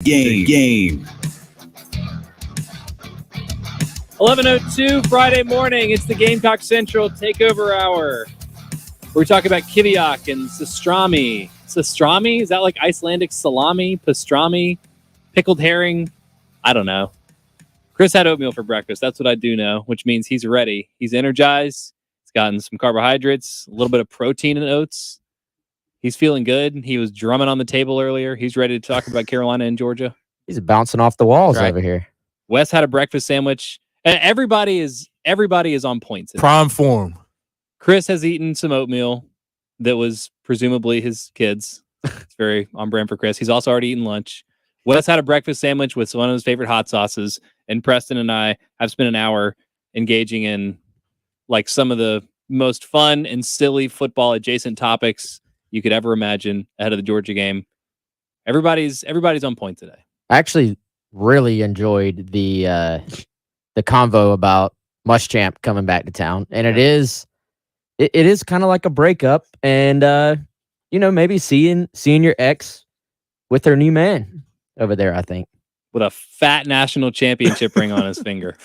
Game. 11:02 Friday morning. It's the Gamecock Central Takeover Hour. We're talking about kiviak and pastrami. Pastrami? Is that like Icelandic salami? Pastrami? Pickled herring? I don't know. Chris had oatmeal for breakfast. That's what I do know, which means he's ready. He's energized. He's gotten some carbohydrates, a little bit of protein in oats. He's feeling good. He was drumming on the table earlier. He's ready to talk about Carolina and Georgia. He's bouncing off the walls over here. Wes had a breakfast sandwich. And everybody is on point today. Prime form. Chris has eaten some oatmeal that was presumably his kids. It's very on brand for Chris. He's also already eaten lunch. Wes had a breakfast sandwich with one of his favorite hot sauces. And Preston and I have spent an hour engaging in like some of the most fun and silly football adjacent topics you could ever imagine ahead of the Georgia game. Everybody's on point today. I actually really enjoyed the convo about Muschamp coming back to town, and it is kind of like a breakup, and maybe seeing your ex with her new man over there. I think with a fat national championship ring on his finger.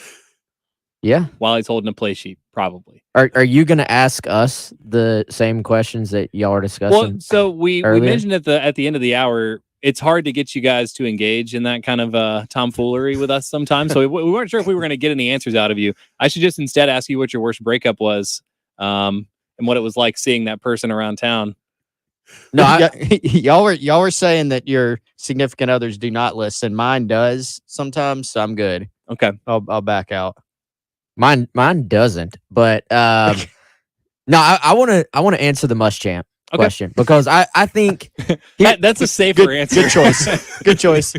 Yeah, while he's holding a play sheet, probably. Are you going to ask us the same questions that y'all are discussing? Well, so we mentioned at the end of the hour, it's hard to get you guys to engage in that kind of tomfoolery with us sometimes. So we weren't sure if we were going to get any answers out of you. I should just instead ask you what your worst breakup was, and what it was like seeing that person around town. No, y'all were saying that your significant others do not listen. Mine does sometimes, so I'm good. Okay, I'll back out. Mine doesn't, but no, I want to answer the Muschamp question because I think that's a safer answer. Good choice. Good choice.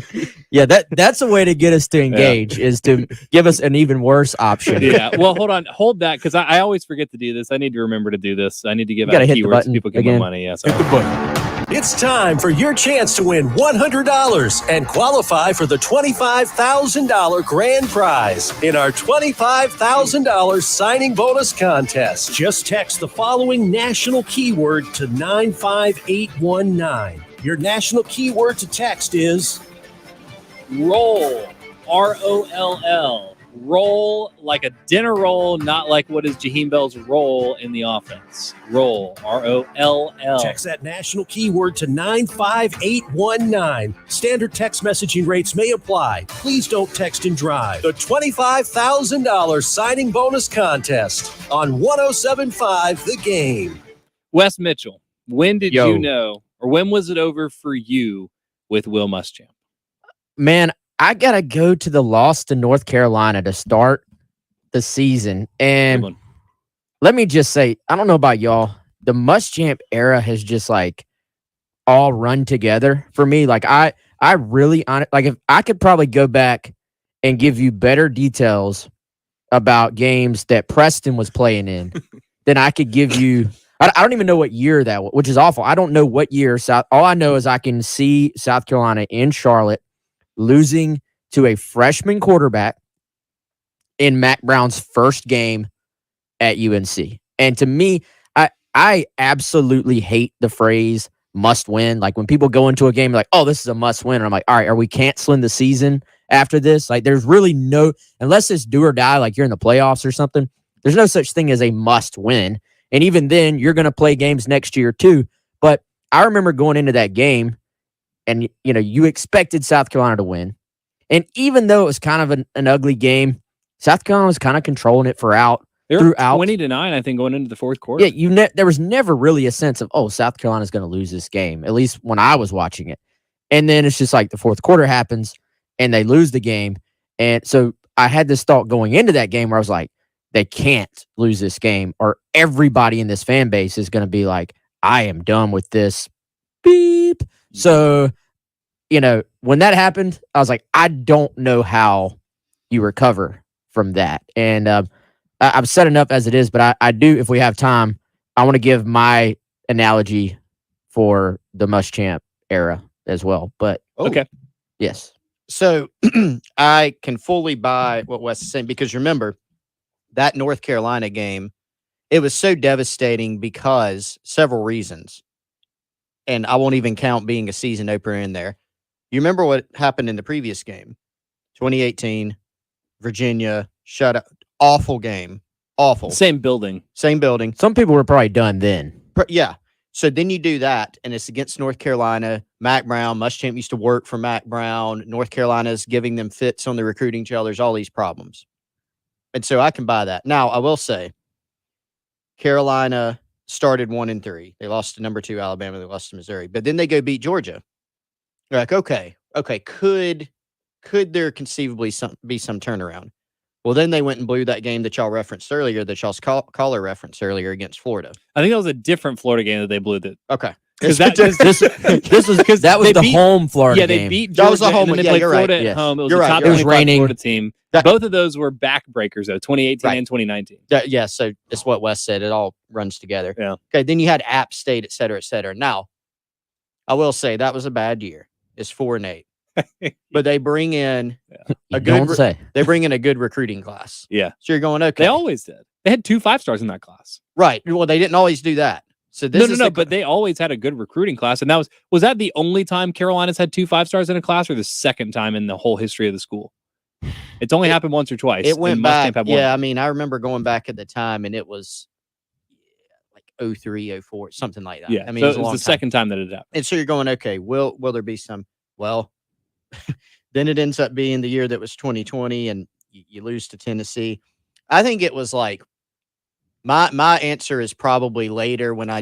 Yeah, that's a way to get us to engage is to give us an even worse option. Yeah. Well, hold that because I always forget to do this. I need to remember to do this. I need to give out keywords so people can win money. Yes. Hit the button. It's time for your chance to win $100 and qualify for the $25,000 grand prize in our $25,000 signing bonus contest. Just text the following national keyword to 95819. Your national keyword to text is roll, ROLL. Roll like a dinner roll, not like what is Jaheim Bell's role in the offense. Roll, ROLL. Text that national keyword to 95819. Standard text messaging rates may apply. Please don't text and drive. The $25,000 signing bonus contest on 107.5 The Game. Wes Mitchell, when did you know, or when was it over for you with Will Muschamp? Man, I got to go to the loss to North Carolina to start the season. And let me just say, I don't know about y'all, the Muschamp era has just like all run together for me. Like I really, like if I could probably go back and give you better details about games that Preston was playing in than I could give you. I don't even know what year that was, which is awful. I don't know what year. All I know is I can see South Carolina in Charlotte losing to a freshman quarterback in Mac Brown's first game at UNC. And to me, I absolutely hate the phrase must win. Like when people go into a game like, oh, this is a must win. And I'm like, all right, are we canceling the season after this? Like there's really no, unless it's do or die, like you're in the playoffs or something, there's no such thing as a must win. And even then you're going to play games next year too. But I remember going into that game and, you expected South Carolina to win. And even though it was kind of an ugly game, South Carolina was kind of controlling it throughout. They were 20-9, I think, going into the fourth quarter. Yeah, there was never really a sense of, oh, South Carolina's going to lose this game, at least when I was watching it. And then it's just like the fourth quarter happens, and they lose the game. And so I had this thought going into that game where I was like, they can't lose this game, or everybody in this fan base is going to be like, I am done with this. Beep. So, when that happened, I was like, I don't know how you recover from that. And I've said enough as it is, but I do, if we have time, I want to give my analogy for the Muschamp era as well. But okay. Yes. So I can fully buy what Wes is saying, because remember that North Carolina game, it was so devastating because several reasons. And I won't even count being a season opener in there. You remember what happened in the previous game? 2018, Virginia, shutout. Awful game. Awful. Same building. Same building. Some people were probably done then. Yeah. So then you do that, and it's against North Carolina. Mac Brown, Muschamp used to work for Mac Brown. North Carolina's giving them fits on the recruiting trail. There's all these problems. And so I can buy that. Now, I will say, Carolina started 1-3. They lost to number 2 Alabama. They lost to Missouri. But then they go beat Georgia. You're like, okay, could there conceivably be some turnaround? Well, then they went and blew that game that y'all referenced earlier, that y'all's caller referenced earlier against Florida. I think that was a different Florida game that they blew. Okay. This was the home Florida game. Yeah, they beat Georgia. That was the home. And then they played Florida at home. It was You're the right. top It was 25 raining. Florida team. Both of those were backbreakers, though, 2018 and 2019. Yeah, so it's what Wes said. It all runs together. Yeah. Okay, then you had App State, et cetera, et cetera. Now, I will say that was a bad year. It's 4-8. But they bring in they bring in a good recruiting class. Yeah. So you're going, okay. They always did. They had 2 5-stars in that class. Right. Well, they didn't always do that. So this No, but they always had a good recruiting class. And that was that the only time Carolina's had 2 5-stars in a class, or the second time in the whole history of the school? It's only happened once or twice. It went back. Yeah, I mean, I remember going back at the time, and it was like 03, 04, something like that. Yeah. I mean, so it was the second time that it happened. And so you're going, okay, will there be some? Well, then it ends up being the year that was 2020, and you lose to Tennessee. I think it was like my answer is probably later when I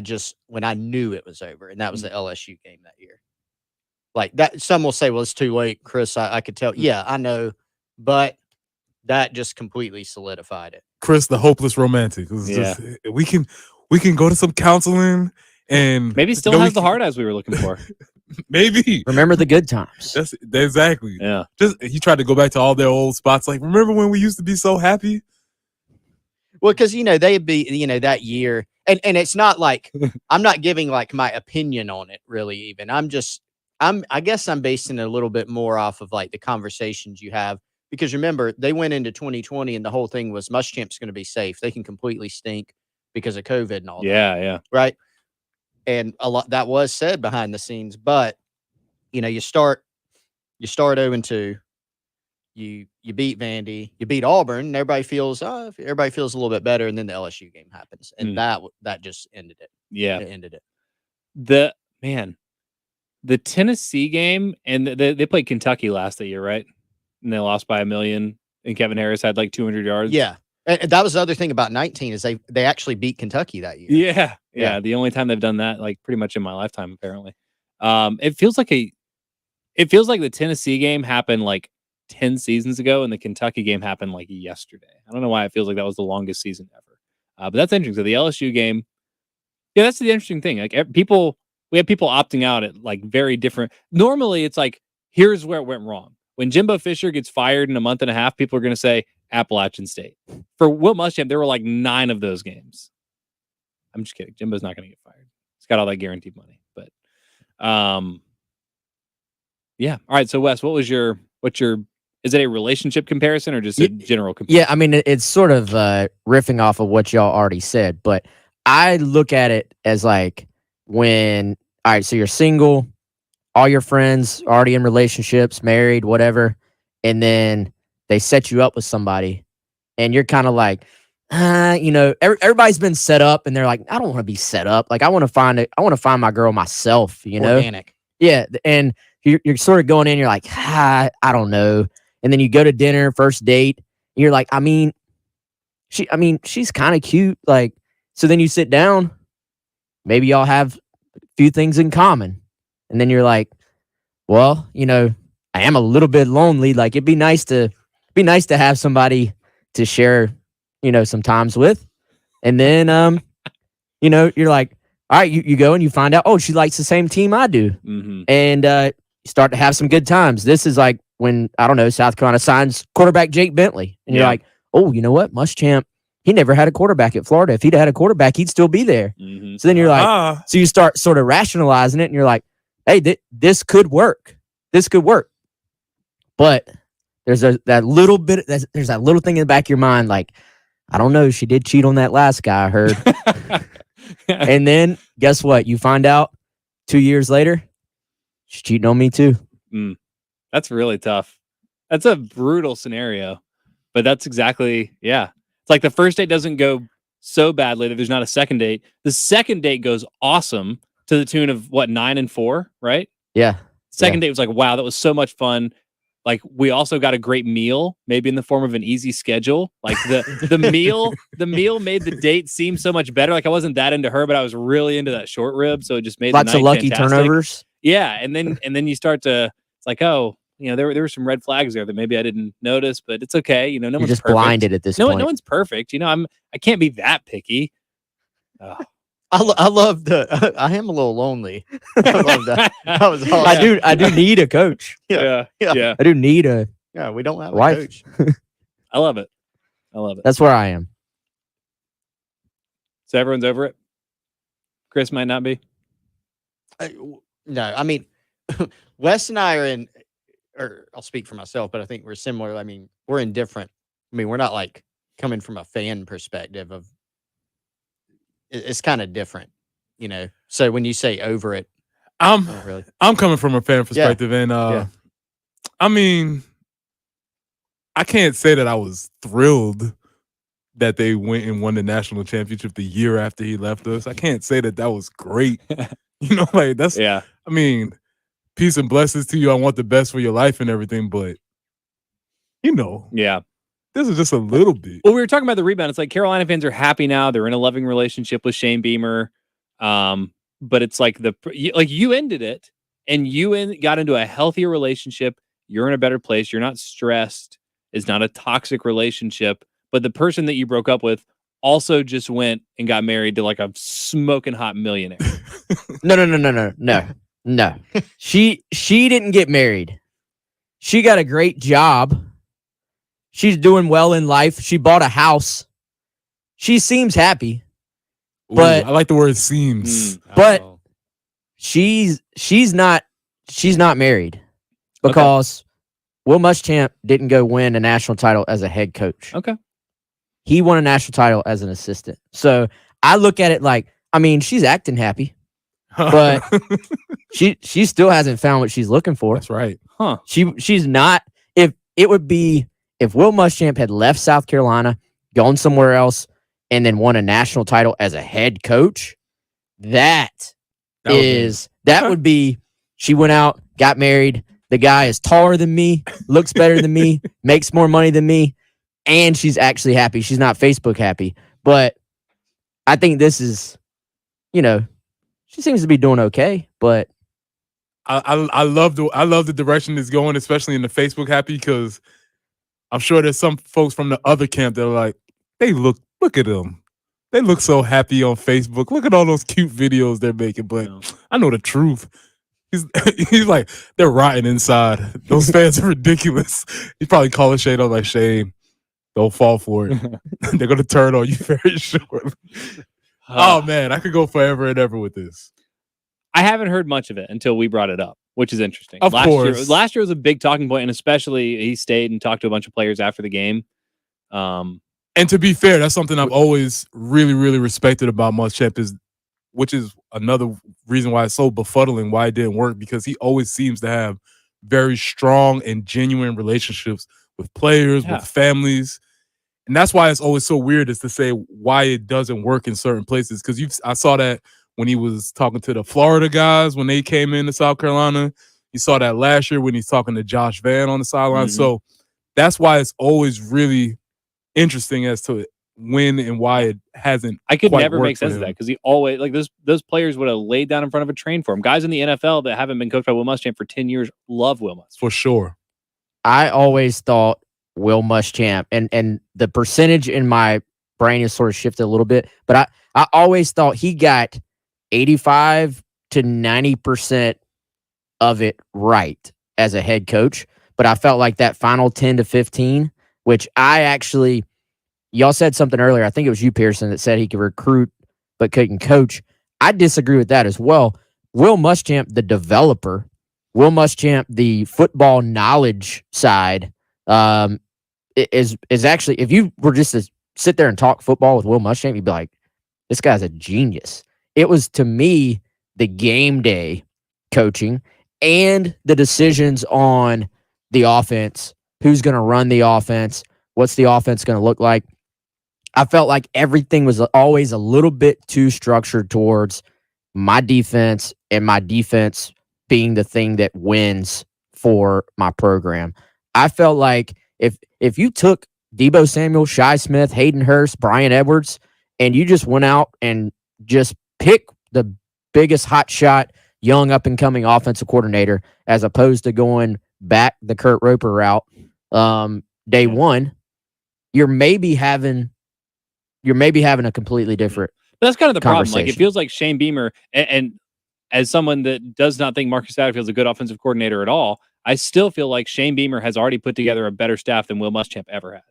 knew it was over, and that was the LSU game that year. Like that, some will say, well, it's too late, Chris. I could tell. Yeah, I know, but that just completely solidified it. Chris, the hopeless romantic. It was just, we can go to some counseling, and maybe still has the hard eyes we were looking for. Maybe remember the good times. That's exactly. Yeah. Just he tried to go back to all their old spots. Like, remember when we used to be so happy? Well, because they'd be that year, and it's not like I'm not giving like my opinion on it really. Even I guess I'm basing it a little bit more off of like the conversations you have, because remember they went into 2020 and the whole thing was Muschamp's going to be safe. They can completely stink because of COVID and all that. Yeah. Right. And a lot that was said behind the scenes, but you start 0-2, you beat Vandy, you beat Auburn, and everybody feels a little bit better, and then the LSU game happens, and that just ended it. Yeah, it ended it. The Tennessee game, and they played Kentucky last year, right? And they lost by 1 million, and Kevin Harris had like 200 yards. Yeah. And that was the other thing about 19 is they actually beat Kentucky that year. Yeah. The only time they've done that, like pretty much in my lifetime, apparently. It feels like the Tennessee game happened like 10 seasons ago, and the Kentucky game happened like yesterday. I don't know why it feels like that was the longest season ever. But that's interesting. So the LSU game, that's the interesting thing. Like we have people opting out at like very different. Normally, it's like here's where it went wrong. When Jimbo Fisher gets fired in a month and a half, people are going to say Appalachian State. For Will Muschamp, there were like 9 of those games. I'm just kidding. Jimbo's not going to get fired. He's got all that guaranteed money. But, yeah. All right. So Wes, what's your? Is it a relationship comparison or just a general comparison? Yeah, I mean it's sort of riffing off of what y'all already said, but I look at it as like when all right, so you're single. All your friends are already in relationships, married, whatever, and then they set you up with somebody, and you're kind of like, everybody's been set up, and they're like, I don't want to be set up. Like I want to find my girl myself. Organic. Yeah, and you're sort of going in. You're like, I don't know, and then you go to dinner, first date, and you're like, she's kind of cute. Like, so then you sit down, maybe y'all have a few things in common. And then you're like, well, I am a little bit lonely. Like it'd be nice to have somebody to share, some times with. And then, you're like, all right, you go and you find out, oh, she likes the same team I do. Mm-hmm. And you start to have some good times. This is like when, I don't know, South Carolina signs quarterback Jake Bentley. And you're like, oh, you know what? Muschamp, he never had a quarterback at Florida. If he'd had a quarterback, he'd still be there. Mm-hmm. So then you're like, so you start sort of rationalizing it and you're like, hey, this could work. This could work. But there's that little thing in the back of your mind, like, I don't know. She did cheat on that last guy, I heard. And then guess what? You find out 2 years later, she's cheating on me too. That's really tough. That's a brutal scenario, but that's exactly, yeah. It's like the first date doesn't go so badly that there's not a second date. The second date goes awesome to the tune of 9-4, right? Yeah. Second date was like, wow, that was so much fun. Like we also got a great meal, maybe in the form of an easy schedule. Like the meal made the date seem so much better. Like I wasn't that into her, but I was really into that short rib, so it just made lots the night of lucky fantastic. turnovers. Yeah, and then you start to, it's like, oh, there were some red flags there that maybe I didn't notice, but it's okay. No You're one's just perfect. blinded at this point. No one's perfect. I can't be that picky. Oh. I love the. I am a little lonely. I love that. That was all. I do need a coach. Yeah. I do need a. Yeah, we don't have a wife. coach. I love it. That's where I am. So everyone's over it. Chris might not be. No, I mean, Wes and I are in. Or I'll speak for myself, but I think we're similar. I mean, we're indifferent. I mean, we're not like coming from a fan perspective of. It's kind of different, So when you say over it, I'm really. I'm coming from a fan perspective, and I mean, I can't say that I was thrilled that they went and won the national championship the year after he left us. I can't say that was great. Like that's. Yeah. I mean, peace and blessings to you. I want the best for your life and everything, but Yeah. This is just a little bit. Well, we were talking about the rebound. It's like Carolina fans are happy now. They're in a loving relationship with Shane Beamer. But it's like you ended it and you got into a healthier relationship. You're in a better place. You're not stressed. It's not a toxic relationship. But the person that you broke up with also just went and got married to like a smoking hot millionaire. No. She didn't get married. She got a great job. She's doing well in life. She bought a house. She seems happy. Ooh, but I like the word seems. But she's not married because Will Muschamp didn't go win a national title as a head coach. Okay. He won a national title as an assistant. So I look at it like, I mean, she's acting happy, but she still hasn't found what she's looking for. That's right. Huh. She's not. If Will Muschamp had left South Carolina, gone somewhere else, and then won a national title as a head coach, that would be she went out, got married. The guy is taller than me, looks better than me, makes more money than me, and she's actually happy. She's not Facebook happy. But I think this is, she seems to be doing okay, but I love the direction it's going, especially in the Facebook happy, because I'm sure there's some folks from the other camp that are like, look at them. They look so happy on Facebook. Look at all those cute videos they're making. But I know the truth. He's like, they're rotten inside. Those fans are ridiculous. He's probably calling Shane on like, Shane, don't fall for it. They're going to turn on you very shortly. Oh, man, I could go forever and ever with this. I haven't heard much of it until we brought it up, which is interesting. Of course. Last year was a big talking point, and especially he stayed and talked to a bunch of players after the game. And to be fair, that's something I've always really, really respected about Muschamp, which is another reason why it's so befuddling why it didn't work, because he always seems to have very strong and genuine relationships with players, with families. And that's why it's always so weird is to say why it doesn't work in certain places. Because I saw that when he was talking to the Florida guys when they came into South Carolina. You saw that last year when he's talking to Josh Vann on the sideline. Mm-hmm. So that's why it's always really interesting as to when and why it hasn't. I could never make sense of that, because he always, like, those players would have laid down in front of a train for him. Guys in the NFL that haven't been coached by Will Muschamp for 10 years love Will Muschamp. For sure. I always thought Will Muschamp, and the percentage in my brain has sort of shifted a little bit, but I always thought he got 85 to 90% of it right as a head coach. But I felt like that final 10 to 15, which y'all said something earlier. I think it was you, Pearson, that said he could recruit but couldn't coach. I disagree with that as well. Will Muschamp, the developer, Will Muschamp, the football knowledge side, is actually, if you were just to sit there and talk football with Will Muschamp, you'd be like, this guy's a genius. It was, to me, the game day coaching. and the decisions on the offense, who's going to run the offense, what's the offense going to look like. I felt like everything was always a little bit too structured towards my defense, and my defense being the thing that wins for my program. I felt like if you took Debo Samuel, Shi Smith, Hayden Hurst, Brian Edwards, and you just went out and just pick the biggest hotshot, young up-and-coming offensive coordinator, as opposed to going back the Kurt Roper route day one, you're maybe having a completely different But that's kind of the problem. Like, it conversation. feels like Shane Beamer, and as someone that does not think Marcus Satterfield's a good offensive coordinator at all, I still feel like Shane Beamer has already put together a better staff than Will Muschamp ever had.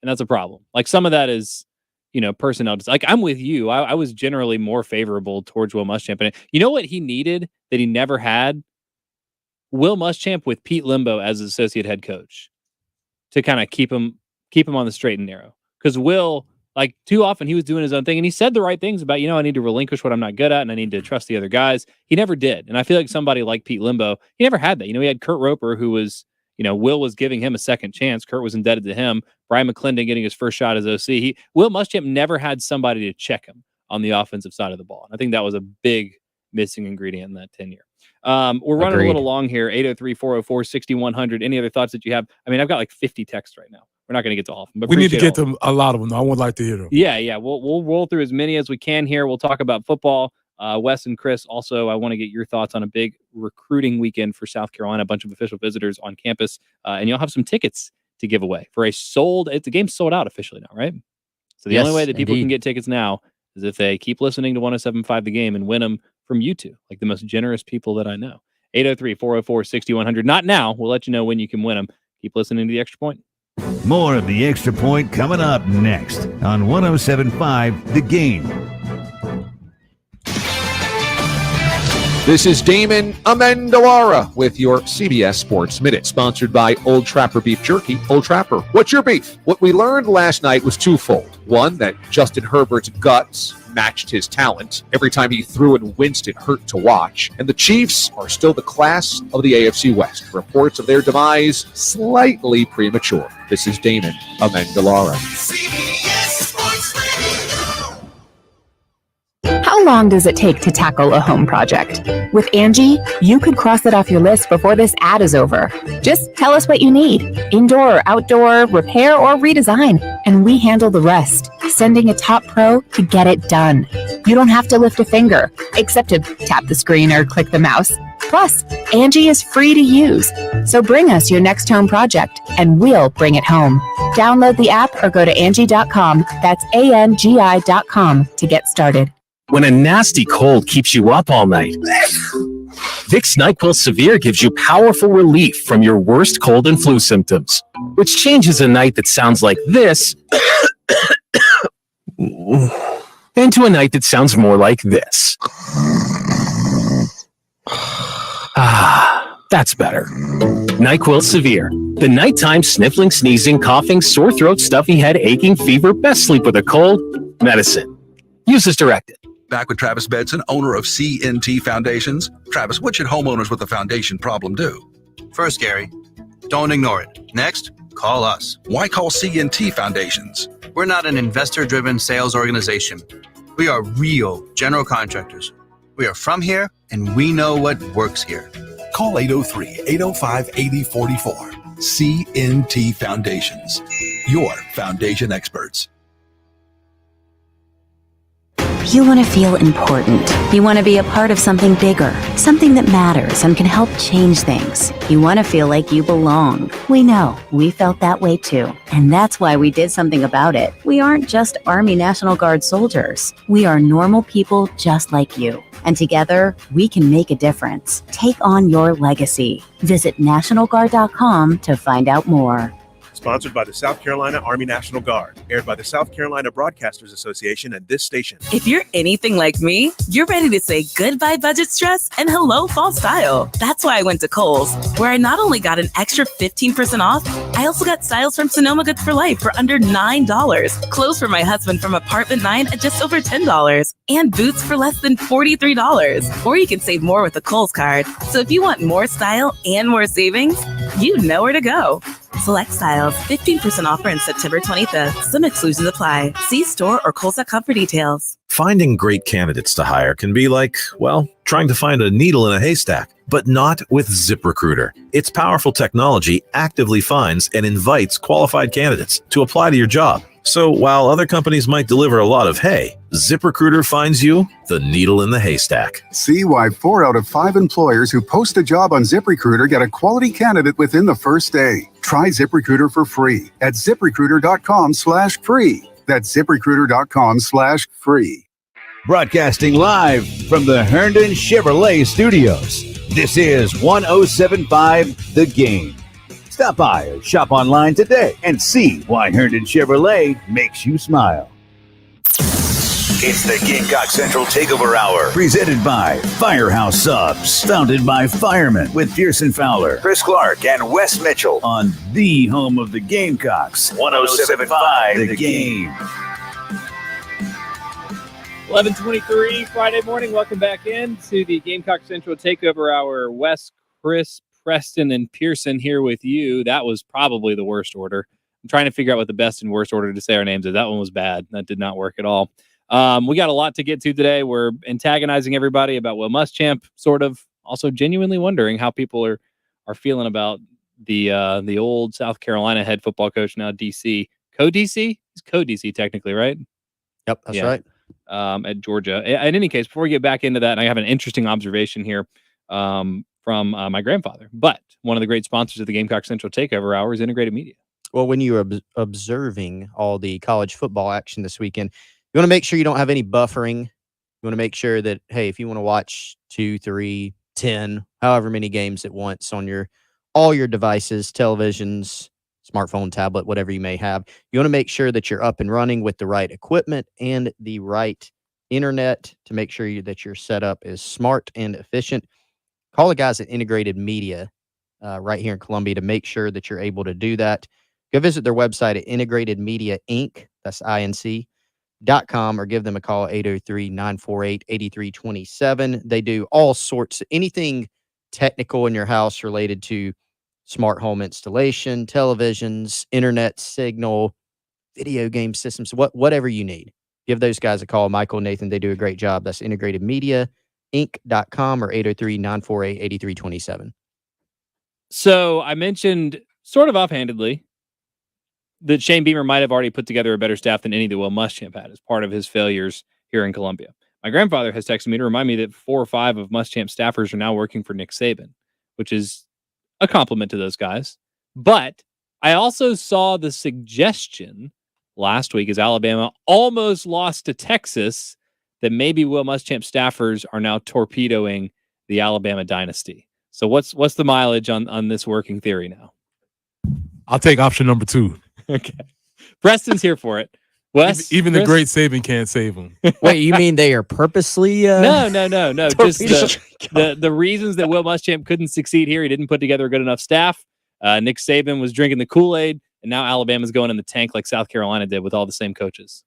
And that's a problem. Like, some of that is, personnel. Like, I'm with you. I was generally more favorable towards Will Muschamp. And you know what he needed that he never had? Will Muschamp with Pete Limbo as his associate head coach to kind of keep him on the straight and narrow. Because Will, like, too often he was doing his own thing, and he said the right things about, I need to relinquish what I'm not good at, and I need to trust the other guys. He never did. And I feel like somebody like Pete Limbo, he never had that. He had Kurt Roper, who was, Will was giving him a second chance. Kurt was indebted to him. Brian McClendon getting his first shot as OC. Will Muschamp never had somebody to check him on the offensive side of the ball. And I think that was a big missing ingredient in that tenure. We're running a little long here. 803-404-6100. Any other thoughts that you have? I mean, I've got like 50 texts right now. We're not going to get to all of them, but we need to get to a lot of them. I would like to hear them. Yeah. We'll roll through as many as we can here. We'll talk about football. Wes and Chris, also, I want to get your thoughts on a big recruiting weekend for South Carolina. A bunch of official visitors on campus, and you'll have some tickets to give away for the game's sold out officially now, right? So the only way that people can get tickets now is if they keep listening to 107.5 The Game and win them from you two, like the most generous people that I know. 803-404-6100. Not now. We'll let you know when you can win them. Keep listening to The Extra Point. More of The Extra Point coming up next on 107.5 The Game. This is Damon Amendolara with your CBS Sports Minute, sponsored by Old Trapper Beef Jerky. Old Trapper, what's your beef? What we learned last night was twofold. One, that Justin Herbert's guts matched his talent. Every time he threw and winced, it hurt to watch. And the Chiefs are still the class of the AFC West. Reports of their demise slightly premature. This is Damon Amendolara. CBS Sports Radio. How long does it take to tackle a home project? With Angie, you could cross it off your list before this ad is over. Just tell us what you need, indoor or outdoor, repair or redesign, and we handle the rest, sending a top pro to get it done. You don't have to lift a finger, except to tap the screen or click the mouse. Plus, Angie is free to use. So bring us your next home project, and we'll bring it home. Download the app or go to Angie.com. That's ANGI.com to get started. When a nasty cold keeps you up all night, Vicks NyQuil Severe gives you powerful relief from your worst cold and flu symptoms, which changes a night that sounds like this into a night that sounds more like this. Ah, that's better. NyQuil Severe, the nighttime sniffling, sneezing, coughing, sore throat, stuffy head, aching, fever, best sleep with a cold medicine. Use as directed. Back with Travis Bedson, owner of CNT Foundations. Travis, what should homeowners with a foundation problem do? First, Gary, don't ignore it. Next, call us. Why call CNT Foundations? We're not an investor-driven sales organization. We are real general contractors. We are from here, and we know what works here. Call 803-805-8044. CNT Foundations, your foundation experts. You want to feel important. You want to be a part of something bigger, something that matters and can help change things. You want to feel like you belong. We know. We felt that way too. And that's why we did something about it. We aren't just Army National Guard soldiers. We are normal people just like you. And together, we can make a difference. Take on your legacy. Visit NationalGuard.com to find out more. Sponsored by the South Carolina Army National Guard. Aired by the South Carolina Broadcasters Association and this station. If you're anything like me, you're ready to say goodbye budget stress and hello fall style. That's why I went to Kohl's, where I not only got an extra 15% off, I also got styles from Sonoma Goods for Life for under $9, clothes for my husband from Apartment 9 at just over $10, and boots for less than $43. Or you can save more with a Kohl's card. So if you want more style and more savings, you know where to go. Select styles, 15% offer in September 25th. Some exclusions apply. See store or Kohl's.com for details. Finding great candidates to hire can be like, well, trying to find a needle in a haystack, but not with ZipRecruiter. Its powerful technology actively finds and invites qualified candidates to apply to your job. So while other companies might deliver a lot of hay, ZipRecruiter finds you the needle in the haystack. See why 4 out of 5 employers who post a job on ZipRecruiter get a quality candidate within the first day. Try ZipRecruiter for free at ZipRecruiter.com/free. That's ZipRecruiter.com/free. Broadcasting live from the Herndon Chevrolet Studios. This is 107.5 The Game. Stop by or shop online today and see why Herndon Chevrolet makes you smile. It's the Gamecock Central Takeover Hour, presented by Firehouse Subs, founded by firemen with Pearson Fowler, Chris Clark, and Wes Mitchell on the home of the Gamecocks, 107.5 The Game. 11:23 Friday morning. Welcome back in to the Gamecock Central Takeover Hour. Wes, Chris, Preston, and Pearson here with you. That was probably the worst order. I'm trying to figure out what the best and worst order to say our names is. That one was bad. That did not work at all. We got a lot to get to today. We're antagonizing everybody about Will Muschamp, sort of. Also genuinely wondering how people are feeling about the old South Carolina head football coach, now DC. Co-DC? He's co-DC technically, right? Yep, that's right. At Georgia. In any case, before we get back into that, and I have an interesting observation here from my grandfather. But one of the great sponsors of the Gamecock Central Takeover Hour is Integrated Media. Well, when you are observing all the college football action this weekend, you want to make sure you don't have any buffering. You want to make sure that, hey, if you want to watch 2, 3, 10, however many games at once on all your devices, televisions, smartphone, tablet, whatever you may have, you want to make sure that you're up and running with the right equipment and the right internet to make sure that your setup is smart and efficient. Call the guys at Integrated Media right here in Columbia to make sure that you're able to do that. Go visit their website at Integrated Media Inc. That's INC.com, or give them a call, 803-948-8327. They do all sorts of anything technical in your house related to smart home installation, televisions, internet signal, video game systems, whatever you need. Give those guys a call. Michael, Nathan, they do a great job. That's integratedmediainc.com or 803-948-8327. So I mentioned sort of offhandedly that Shane Beamer might have already put together a better staff than any that Will Muschamp had as part of his failures here in Columbia. My grandfather has texted me to remind me that 4 or 5 of Muschamp's staffers are now working for Nick Saban, which is a compliment to those guys. But I also saw the suggestion last week as Alabama almost lost to Texas that maybe Will Muschamp staffers are now torpedoing the Alabama dynasty. So what's the mileage on this working theory now? I'll take option number 2. Okay. Preston's here for it. Wes, even the great Saban can't save him. Wait, you mean they are purposely? No. Just the reasons that Will Muschamp couldn't succeed here. He didn't put together a good enough staff. Nick Saban was drinking the Kool-Aid, and now Alabama's going in the tank like South Carolina did with all the same coaches.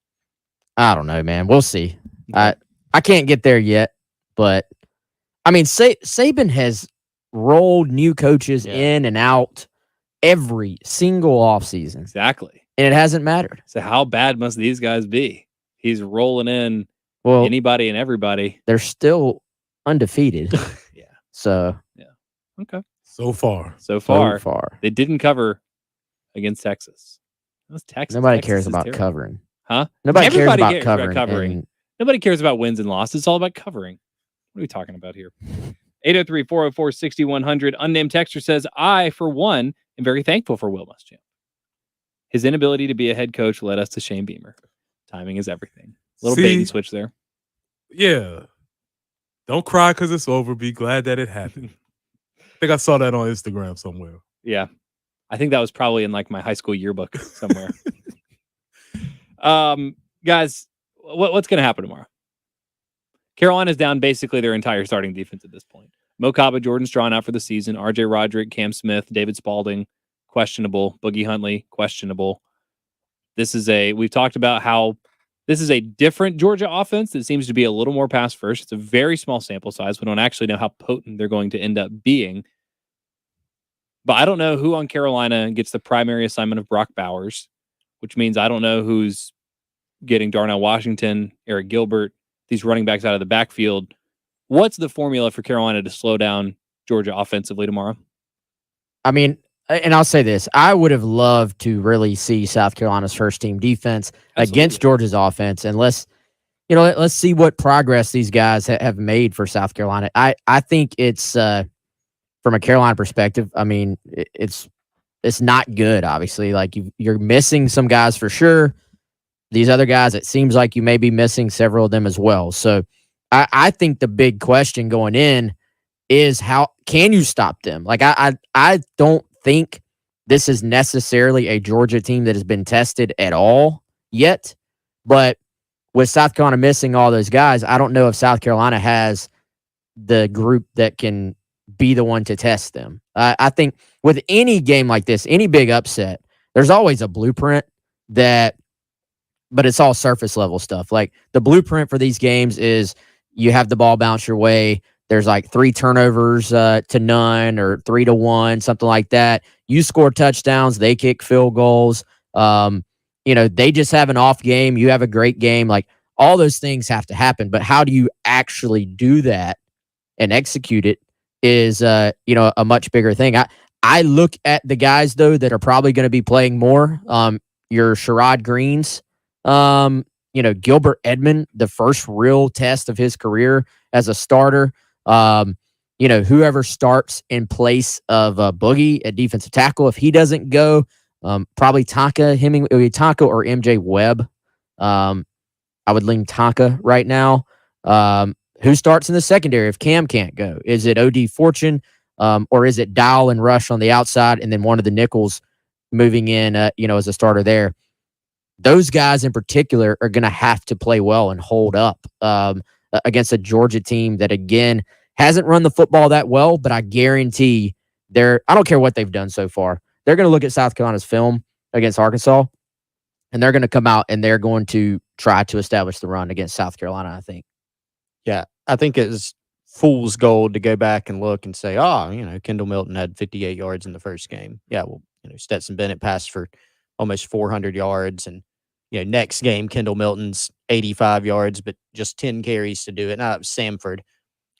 I don't know, man. We'll see. I can't get there yet, but I mean, Saban has rolled new coaches in and out every single offseason. Exactly. And it hasn't mattered. So how bad must these guys be? He's rolling in anybody and everybody. They're still undefeated. Yeah. So. Yeah. Okay. So far. They didn't cover against Texas. That was Texas. Nobody cares about covering. Huh? Nobody cares about covering. Nobody cares about wins and losses. It's all about covering. What are we talking about here? 803-404-6100. Unnamed texter says, I, for one, am very thankful for Will Muschamp. His inability to be a head coach led us to Shane Beamer. Timing is everything. Little bait and switch there. Yeah. Don't cry because it's over. Be glad that it happened. I think I saw that on Instagram somewhere. Yeah. I think that was probably in like my high school yearbook somewhere. Guys, what's going to happen tomorrow? Carolina's down basically their entire starting defense at this point. Mo Kaba, Jordan Strawn out for the season. RJ Roderick, Cam Smith, David Spalding, questionable. Boogie Huntley, questionable. We've talked about how this is a different Georgia offense that seems to be a little more pass first. It's a very small sample size. We don't actually know how potent they're going to end up being. But I don't know who on Carolina gets the primary assignment of Brock Bowers, which means I don't know who's getting Darnell Washington, Eric Gilbert, these running backs out of the backfield. What's the formula for Carolina to slow down Georgia offensively tomorrow? I mean, and I'll say this, I would have loved to really see South Carolina's first team defense against Georgia's offense. And let's see what progress these guys have made for South Carolina. I think it's, from a Carolina perspective, I mean, it's not good, obviously. Like you're missing some guys for sure. These other guys, it seems like you may be missing several of them as well. So I think the big question going in is how can you stop them? Like I don't think this is necessarily a Georgia team that has been tested at all yet. But with South Carolina missing all those guys, I don't know if South Carolina has the group that can be the one to test them. I think with any game like this, any big upset, there's always a blueprint but it's all surface level stuff. Like the blueprint for these games is you have the ball bounce your way. There's like 3 turnovers to none or 3-1, something like that. You score touchdowns, they kick field goals. They just have an off game. You have a great game. Like all those things have to happen. But how do you actually do that and execute it is, a much bigger thing. I look at the guys, though, that are probably going to be playing more. Your Sherrod Greens, Gilbert Edmond, the first real test of his career as a starter. Whoever starts in place of Boogie at defensive tackle, if he doesn't go, probably Tonka or MJ Webb. I would lean Tonka right now. Who starts in the secondary if Cam can't go? Is it OD Fortune, or is it Dial and Rush on the outside, and then one of the nickels moving in, as a starter there? Those guys in particular are going to have to play well and hold up against a Georgia team that, again, hasn't run the football that well, but I guarantee I don't care what they've done so far. They're going to look at South Carolina's film against Arkansas, and they're going to come out and they're going to try to establish the run against South Carolina, I think. Yeah, I think it's fool's gold to go back and look and say, Kendall Milton had 58 yards in the first game. Yeah, well, Stetson Bennett passed for almost 400 yards. And, next game, Kendall Milton's 85 yards, but just 10 carries to do it. Now, it was Samford.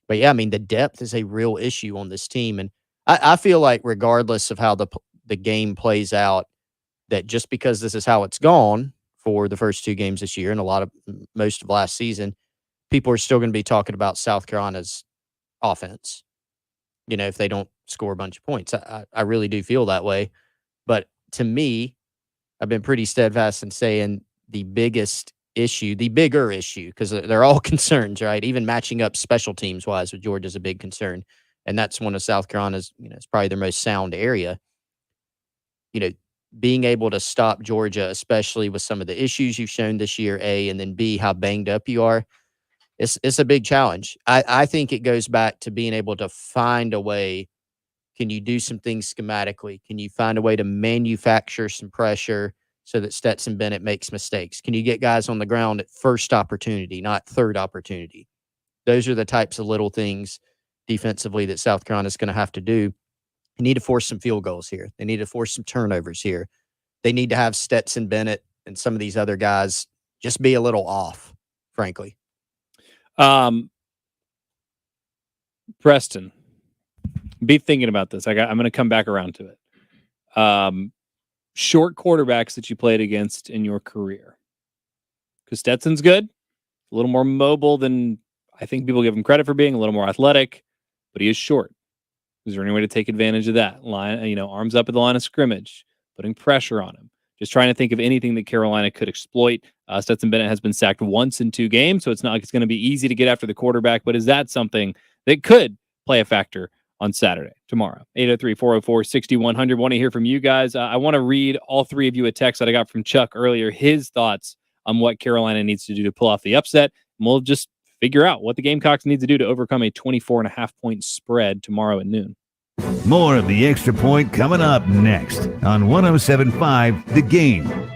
But, yeah, I mean, the depth is a real issue on this team. And I feel like regardless of how the game plays out, that just because this is how it's gone for the first 2 games this year and most of last season, people are still going to be talking about South Carolina's offense, if they don't score a bunch of points. I really do feel that way. But to me, I've been pretty steadfast in saying the bigger issue, because they're all concerns, right? Even matching up special teams wise with Georgia is a big concern. And that's one of South Carolina's, it's probably their most sound area. Being able to stop Georgia, especially with some of the issues you've shown this year, A, and then B, how banged up you are. It's a big challenge. I think it goes back to being able to find a way. Can you do some things schematically? Can you find a way to manufacture some pressure so that Stetson Bennett makes mistakes? Can you get guys on the ground at first opportunity, not third opportunity? Those are the types of little things defensively that South Carolina is going to have to do. They need to force some field goals here. They need to force some turnovers here. They need to have Stetson Bennett and some of these other guys just be a little off, frankly. Preston, be thinking about this. I'm going to come back around to it. Short quarterbacks that you played against in your career. Because Stetson's good, a little more mobile than I think people give him credit for being, a little more athletic, but he is short. Is there any way to take advantage of that? Arms up at the line of scrimmage, putting pressure on him. Just trying to think of anything that Carolina could exploit. Stetson Bennett has been sacked once in 2 games, so it's not like it's going to be easy to get after the quarterback, but is that something that could play a factor on Saturday, tomorrow. 803-404-6100. Want to hear from you guys. I want to read all three of you a text that I got from Chuck earlier, his thoughts on what Carolina needs to do to pull off the upset. And we'll just figure out what the Gamecocks need to do to overcome a 24.5-point spread tomorrow at noon. More of the Extra Point coming up next on 107.5 The Game.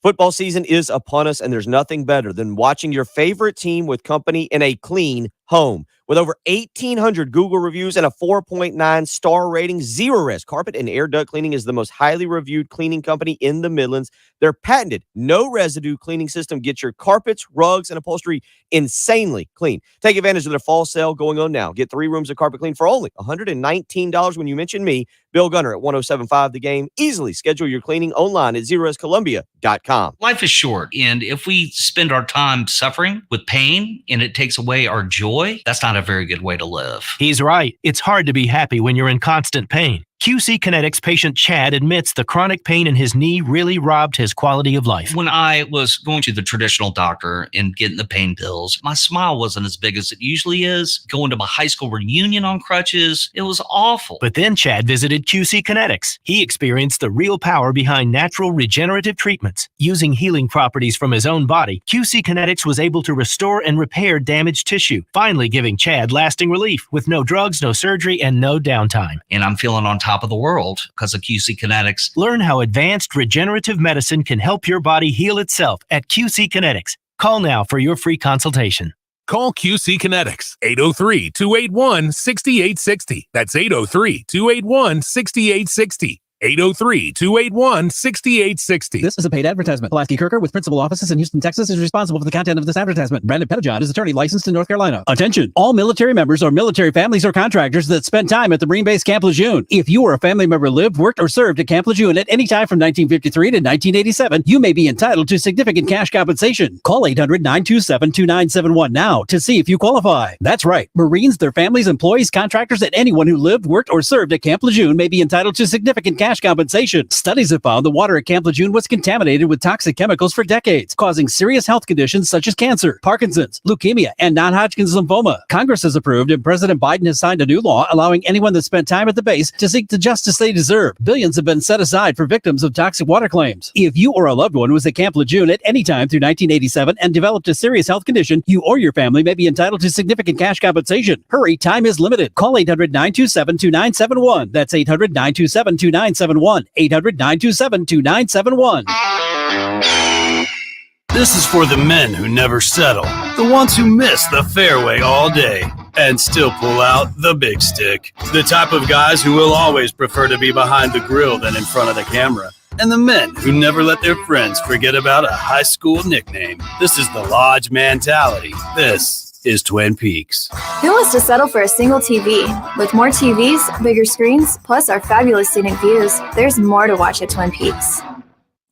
Football season is upon us, and there's nothing better than watching your favorite team with company in a clean home. With over 1,800 Google reviews and a 4.9 star rating, Zerorez Carpet and Air Duct Cleaning is the most highly reviewed cleaning company in the Midlands. Their patented no residue cleaning system gets your carpets, rugs, and upholstery insanely clean. Take advantage of their fall sale going on now. Get 3 rooms of carpet clean for only $119 when you mention me, Bill Gunner, at 107.5 The Game. Easily schedule your cleaning online at ZerorezColumbia.com. Life is short, and if we spend our time suffering with pain and it takes away our joy, that's not a very good way to live. He's right. It's hard to be happy when you're in constant pain. QC Kinetics patient Chad admits the chronic pain in his knee really robbed his quality of life. When I was going to the traditional doctor and getting the pain pills, my smile wasn't as big as it usually is. Going to my high school reunion on crutches, it was awful. But then Chad visited QC Kinetics. He experienced the real power behind natural regenerative treatments. Using healing properties from his own body, QC Kinetics was able to restore and repair damaged tissue, finally giving Chad lasting relief with no drugs, no surgery, and no downtime. And I'm feeling on top of the world because of QC Kinetics. Learn how advanced regenerative medicine can help your body heal itself at QC Kinetics. Call now for your free consultation. Call QC Kinetics, 803-281-6860. That's 803-281-6860. 803-281-6860. This is a paid advertisement. Pulaski Kirker with principal offices in Houston, Texas is responsible for the content of this advertisement. Brandon Pettijohn is attorney licensed in North Carolina. Attention! All military members or military families or contractors that spend time at the Marine Base Camp Lejeune. If you or a family member lived, worked, or served at Camp Lejeune at any time from 1953 to 1987, you may be entitled to significant cash compensation. Call 800-927-2971 now to see if you qualify. That's right. Marines, their families, employees, contractors, and anyone who lived, worked, or served at Camp Lejeune may be entitled to significant cash compensation. Studies have found the water at Camp Lejeune was contaminated with toxic chemicals for decades, causing serious health conditions such as cancer, Parkinson's, leukemia, and non-Hodgkin's lymphoma. Congress has approved and President Biden has signed a new law allowing anyone that spent time at the base to seek the justice they deserve. Billions have been set aside for victims of toxic water claims. If you or a loved one was at Camp Lejeune at any time through 1987 and developed a serious health condition, you or your family may be entitled to significant cash compensation. Hurry, time is limited. Call 800-927-2971. That's 800-927-2971. 800-927-2971. This is for the men who never settle, the ones who miss the fairway all day and still pull out the big stick, the type of guys who will always prefer to be behind the grill than in front of the camera, and the men who never let their friends forget about a high school nickname. This is the Lodge mentality. This is Twin Peaks. Who wants to settle for a single TV? With more TVs, bigger screens, plus our fabulous scenic views, there's more to watch at Twin Peaks.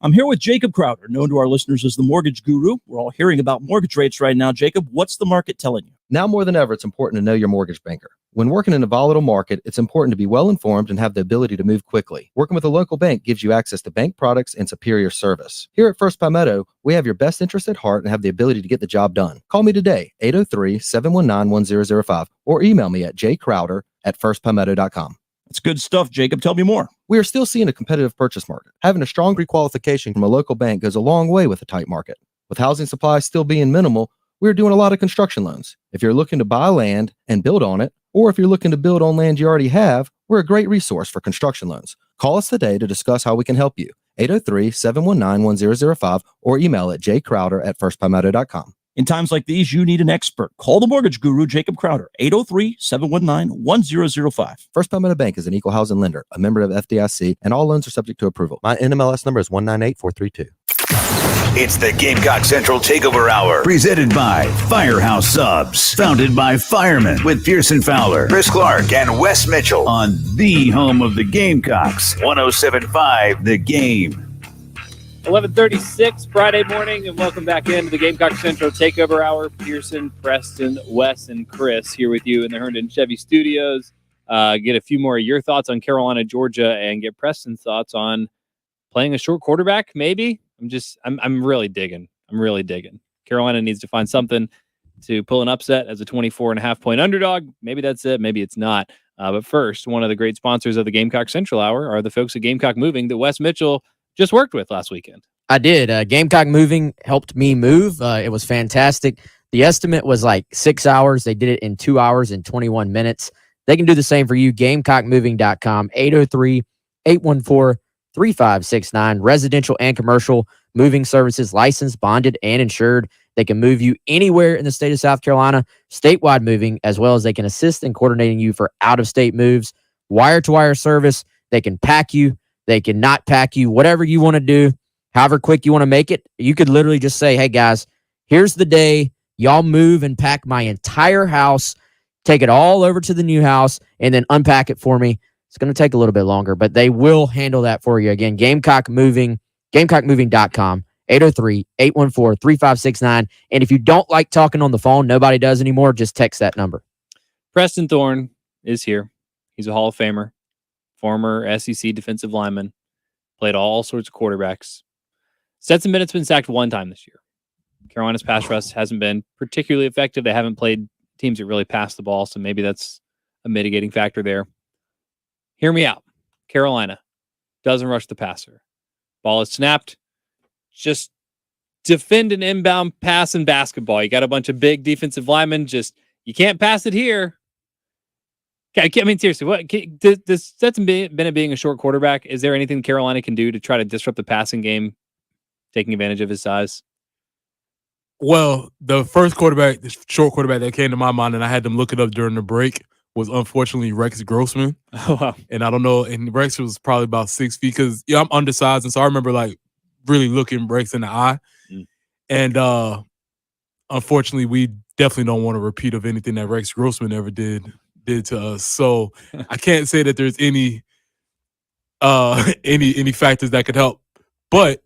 I'm here with Jacob Crowder, known to our listeners as the mortgage guru. We're all hearing about mortgage rates right now. Jacob, what's the market telling you? Now more than ever, it's important to know your mortgage banker. When working in a volatile market, it's important to be well-informed and have the ability to move quickly. Working with a local bank gives you access to bank products and superior service. Here at First Palmetto, we have your best interest at heart and have the ability to get the job done. Call me today, 803-719-1005, or email me at jcrowder@firstpalmetto.com. That's good stuff, Jacob. Tell me more. We are still seeing a competitive purchase market. Having a strong pre-qualification from a local bank goes a long way with a tight market. With housing supplies still being minimal, we're doing a lot of construction loans. If you're looking to buy land and build on it, or if you're looking to build on land you already have, we're a great resource for construction loans. Call us today to discuss how we can help you. 803-719-1005 or email at jcrowder@firstpalmetto.com. In times like these, you need an expert. Call the mortgage guru, Jacob Crowder, 803-719-1005. First Palmetto Bank is an equal housing lender, a member of FDIC, and all loans are subject to approval. My NMLS number is 198432. It's the Gamecock Central Takeover Hour, presented by Firehouse Subs, founded by firemen with Pearson Fowler, Chris Clark, and Wes Mitchell on the home of the Gamecocks, 107.5 The Game. 11:36 Friday morning, and welcome back into the Gamecock Central Takeover Hour. Pearson, Preston, Wes, and Chris here with you in the Herndon Chevy Studios. Get a few more of your thoughts on Carolina, Georgia, and get Preston's thoughts on playing a short quarterback, maybe. I'm really digging. Carolina needs to find something. to pull an upset as a 24.5-point underdog. Maybe that's it. Maybe it's not. But first, one of the great sponsors of the Gamecock Central Hour are the folks at Gamecock Moving that Wes Mitchell just worked with last weekend. I did. Gamecock Moving helped me move. It was fantastic. The estimate was like 6 hours. They did it in 2 hours and 21 minutes. They can do the same for you. GamecockMoving.com, 803-814-3569. Residential and commercial moving services, licensed, bonded, and insured. They can move you anywhere in the state of South Carolina, statewide moving, as well as they can assist in coordinating you for out-of-state moves, wire-to-wire service. They can pack you. They can not pack you, whatever you want to do, however quick you want to make it. You could literally just say, hey, guys, here's the day. Y'all move and pack my entire house, take it all over to the new house, and then unpack it for me. It's going to take a little bit longer, but they will handle that for you. Again, Gamecock Moving, GamecockMoving.com, 803-814-3569. And if you don't like talking on the phone, nobody does anymore, just text that number. Preston Thorne is here. He's a Hall of Famer, former SEC defensive lineman, played all sorts of quarterbacks. Stetson Bennett's been sacked one time this year. Carolina's pass rush hasn't been particularly effective. They haven't played teams that really pass the ball, so maybe that's a mitigating factor there. Hear me out. Carolina doesn't rush the passer. Ball is snapped. Just defend an inbound pass in basketball. You got a bunch of big defensive linemen. Just, you can't pass it here. I mean, seriously, what does Stetson Bennett being a short quarterback, is there anything Carolina can do to try to disrupt the passing game, taking advantage of his size? Well, the first quarterback, the short quarterback that came to my mind, and I had them look it up during the break, was unfortunately Rex Grossman. Oh, wow. And I don't know, and Rex was probably about 6 feet because I'm undersized, and so I remember like really looking Rex in the eye. And unfortunately, we definitely don't want a repeat of anything that Rex Grossman ever did to us. So I can't say that there's any factors that could help, but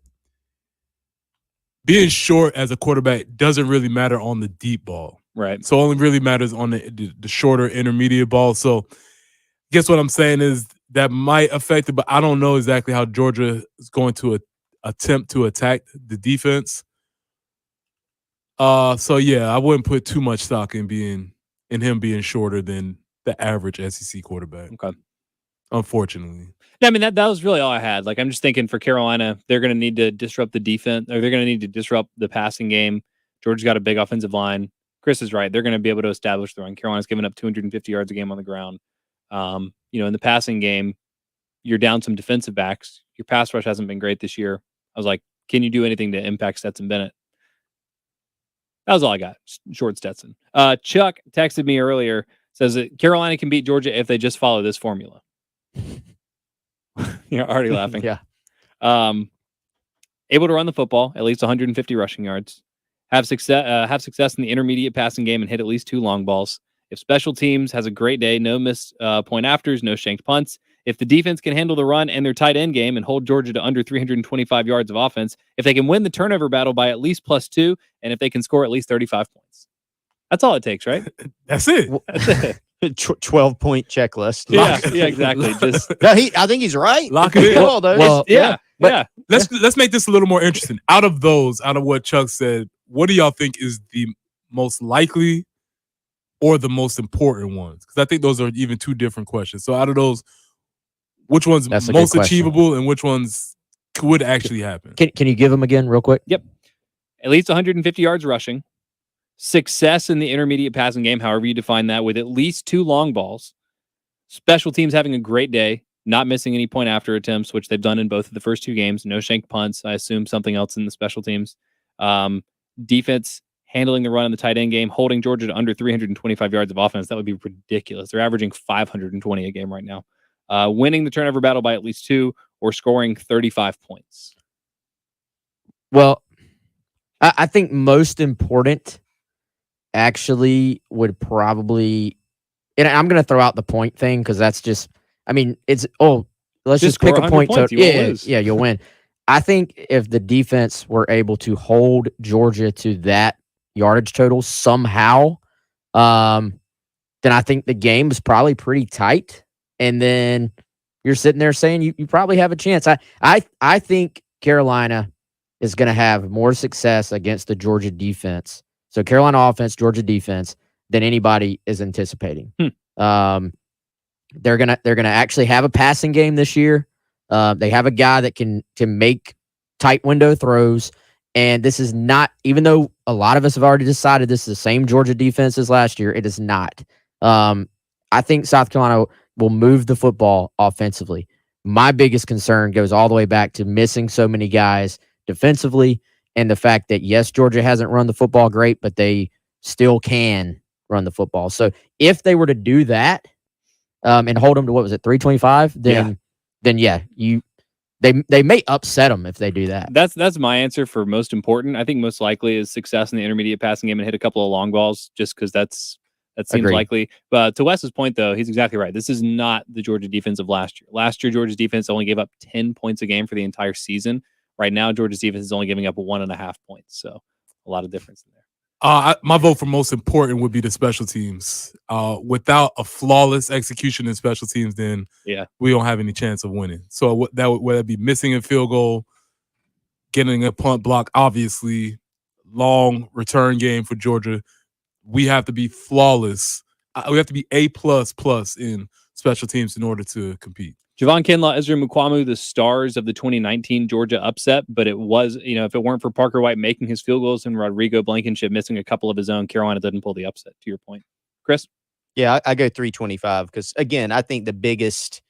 being short as a quarterback doesn't really matter on the deep ball. Right. So it only really matters on the shorter intermediate ball. So I guess what I'm saying is that might affect it, but I don't know exactly how Georgia is going to attempt to attack the defense. So yeah, I wouldn't put too much stock in him being shorter than the average SEC quarterback. Okay. Unfortunately. Yeah, I mean, that was really all I had. Like, I'm just thinking for Carolina, they're going to need to disrupt the defense, or they're going to need to disrupt the passing game. Georgia's got a big offensive line. Chris is right. They're going to be able to establish the run. Carolina's giving up 250 yards a game on the ground. In the passing game, you're down some defensive backs. Your pass rush hasn't been great this year. I was like, can you do anything to impact Stetson Bennett? That was all I got. Short Stetson. Chuck texted me earlier, says that Carolina can beat Georgia if they just follow this formula. You're already laughing. Yeah. Able to run the football, at least 150 rushing yards. Have success in the intermediate passing game and hit at least 2 long balls. If special teams has a great day, no missed point afters, no shanked punts. If the defense can handle the run and their tight end game and hold Georgia to under 325 yards of offense, if they can win the turnover battle by at least +2, and if they can score at least 35 points. That's all it takes, right? That's it. That's it. 12-point checklist. Yeah, exactly. Just I think he's right. Lock it in. Let's make this a little more interesting. Out of what Chuck said, what do y'all think is the most likely or the most important ones? Because I think those are even 2 different questions. So out of those, which one's most achievable and which ones would actually happen? Can you give them again real quick? Yep. At least 150 yards rushing. Success in the intermediate passing game, however you define that, with at least 2 long balls. Special teams having a great day, not missing any point after attempts, which they've done in both of the first 2 games. No shanked punts. I assume something else in the special teams. Defense handling the run in the tight end game, holding Georgia to under 325 yards of offense. That would be ridiculous. They're averaging 520 a game right now. Winning the turnover battle by at least 2 or scoring 35 points. Well, I think most important actually would probably, and I'm going to throw out the point thing because that's just, I mean, let's just pick a point. Yeah, you'll win. I think if the defense were able to hold Georgia to that yardage total somehow, then I think the game is probably pretty tight. And then you're sitting there saying you probably have a chance. I think Carolina is going to have more success against the Georgia defense, So Carolina offense, Georgia defense than anybody is anticipating. They're gonna actually have a passing game this year. They have a guy that can make tight window throws. And this is not, even though a lot of us have already decided this is the same Georgia defense as last year, it is not. I think South Carolina will move the football offensively. My biggest concern goes all the way back to missing so many guys defensively and the fact that, yes, Georgia hasn't run the football great, but they still can run the football. So if they were to do that and hold them to, what was it, 325, then they may upset them if they do that. That's my answer for most important. I think most likely is success in the intermediate passing game and hit a couple of long balls, just because that seems Agreed. likely. But to Wes's point, though, he's exactly right. This is not the Georgia defense of last year. Last year, Georgia's defense only gave up 10 points a game for the entire season. Right now, Georgia's defense is only giving up 1.5 points. So a lot of difference in there. My vote for most important would be the special teams. Without a flawless execution in special teams, then we don't have any chance of winning. So whether it be missing a field goal, getting a punt block, obviously, long return game for Georgia, we have to be flawless. We have to be A++ in special teams in order to compete. Javon Kinlaw, Ezra Mukwamu, the stars of the 2019 Georgia upset, but it was, if it weren't for Parker White making his field goals and Rodrigo Blankenship missing a couple of his own, Carolina doesn't pull the upset, to your point. Chris? Yeah, I go 325 because, again, I think the biggest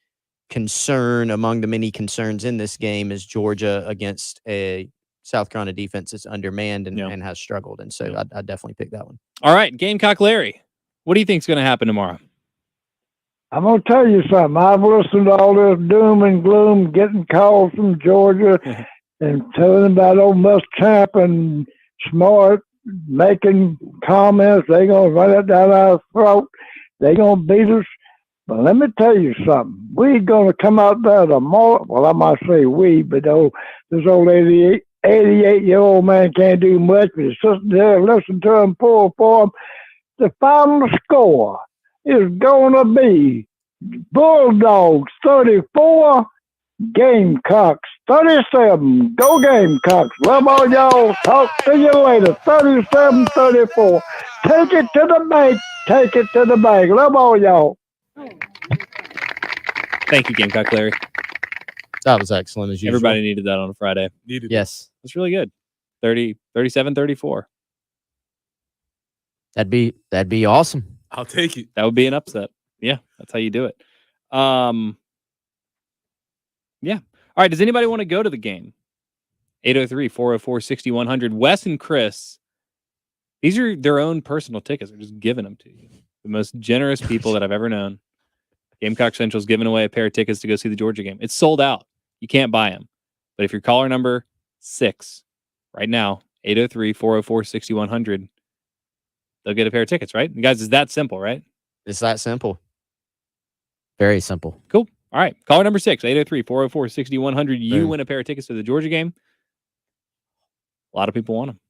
concern among the many concerns in this game is Georgia against a South Carolina defense that's undermanned and has struggled. And so I definitely pick that one. All right, Gamecock Larry, what do you think is going to happen tomorrow? I'm going to tell you something. I've listened to all this doom and gloom, getting calls from Georgia and telling about old Muschamp and Smart making comments. They're going to run it down our throat. They're going to beat us. But let me tell you something. We're going to come out there tomorrow. Well, I might say we, but this old 88-year-old man can't do much. But he's sitting there, listen to him, pull for him. The final score is going to be Bulldogs 34, Gamecocks 37. Go Gamecocks. Love all y'all. Talk to you later. 37-34. Take it to the bank. Take it to the bank. Love all y'all. Thank you, Gamecock Larry. That was excellent as usual. Everybody needed that on a Friday. Yes. That's really good. 37-34. That'd be awesome. I'll take it. That would be an upset. Yeah, that's how you do it. Yeah. All right, does anybody want to go to the game? 803-404-6100. Wes and Chris, these are their own personal tickets. They're just giving them to you. The most generous people that I've ever known. Gamecock Central's giving away a pair of tickets to go see the Georgia game. It's sold out. You can't buy them. But if you're caller number 6 right now, 803-404-6100, they'll get a pair of tickets, right? You guys, it's that simple, right? It's that simple. Very simple. Cool. All right. Caller number 6, 803-404-6100. You win a pair of tickets to the Georgia game. A lot of people want them.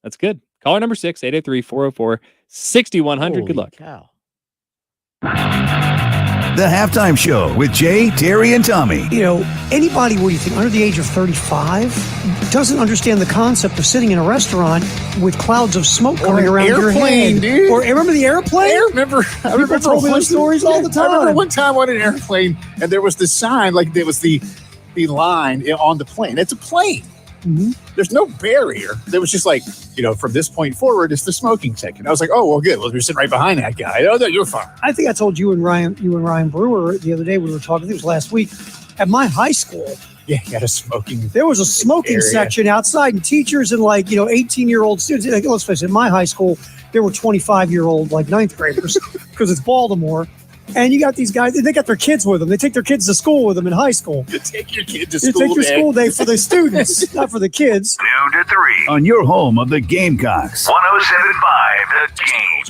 That's good. Caller number 6, 803-404-6100. Good luck. Cow. The Halftime Show with Jay, Terry, and Tommy. Anybody, what do you think, under the age of 35 doesn't understand the concept of sitting in a restaurant with clouds of smoke coming around your head. Dude. Or remember the airplane? I remember told me those stories all the time. I remember one time on an airplane, and there was the sign, like there was the line on the plane. It's a plane. Mm-hmm. There's no barrier. There was just like, from this point forward, it's the smoking section. I was like, oh, well, good. Well, we're sitting right behind that guy. Oh, no, you're fine. I think I told you and Ryan Brewer the other day when we were talking, I think it was last week, at my high school. Yeah, you had a smoking. There was a smoking area section outside, and teachers and 18-year-old students. Like, let's face it, in my high school, there were 25-year-old, 9th graders, because it's Baltimore. And you got these guys, they got their kids with them. They take their kids to school with them in high school. You take your kid to You school take your day. school day for the students, not for the kids. 2 to 3 on your home of the Gamecocks. 107.5 The Game.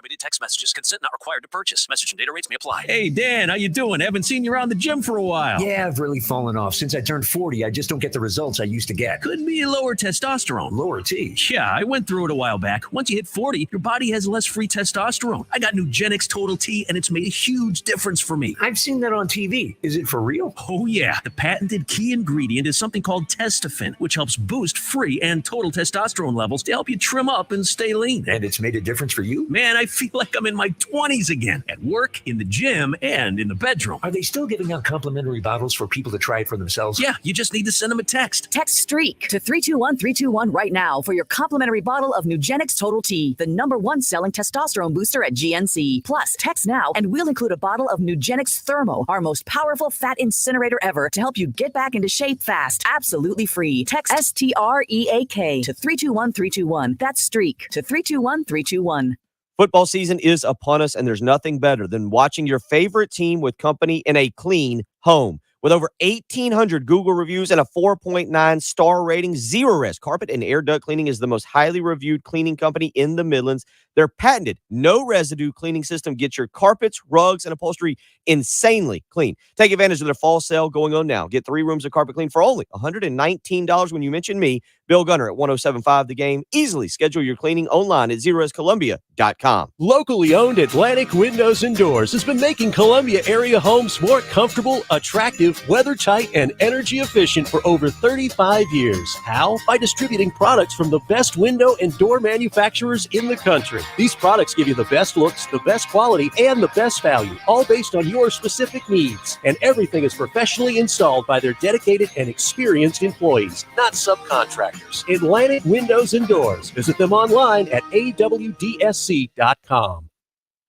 Automated text messages. Consent not required to purchase. Message and data rates may apply. Hey, Dan, how you doing? Haven't seen you around the gym for a while. Yeah, I've really fallen off. Since I turned 40, I just don't get the results I used to get. Could be lower testosterone. Lower T? Yeah, I went through it a while back. Once you hit 40, your body has less free testosterone. I got Nugenix Total T, and it's made a huge difference for me. I've seen that on TV. Is it for real? Oh, yeah. The patented key ingredient is something called Testofen, which helps boost free and total testosterone levels to help you trim up and stay lean. And it's made a difference for you? Man, I feel like I'm in my 20s again. At work, in the gym, and in the bedroom. Are they still giving out complimentary bottles for people to try it for themselves? Yeah, you just need to send them a text. Text STREAK to 321321 right now for your complimentary bottle of Nugenix Total T, the #1 selling testosterone booster at GNC. Plus, text now and we'll include a bottle of Nugenix Thermo, our most powerful fat incinerator ever, to help you get back into shape fast. Absolutely free. Text STREAK to 321321. That's STREAK to 321321. Football season is upon us, and there's nothing better than watching your favorite team with company in a clean home. With over 1,800 Google reviews and a 4.9 star rating, Zerorez Carpet and Air Duct Cleaning is the most highly reviewed cleaning company in the Midlands. Their patented no residue cleaning system gets your carpets, rugs, and upholstery insanely clean. Take advantage of their fall sale going on now. Get 3 rooms of carpet clean for only $119 when you mention me, Bill Gunner at 107.5 The Game. Easily schedule your cleaning online at ZerorezColumbia.com. Locally owned Atlantic Windows and Doors has been making Columbia area homes more comfortable, attractive, weather-tight, and energy efficient for over 35 years. How? By distributing products from the best window and door manufacturers in the country. These products give you the best looks, the best quality, and the best value, all based on your specific needs. And everything is professionally installed by their dedicated and experienced employees, not subcontractors. Atlantic Windows and Doors. Visit them online at awdsc.com.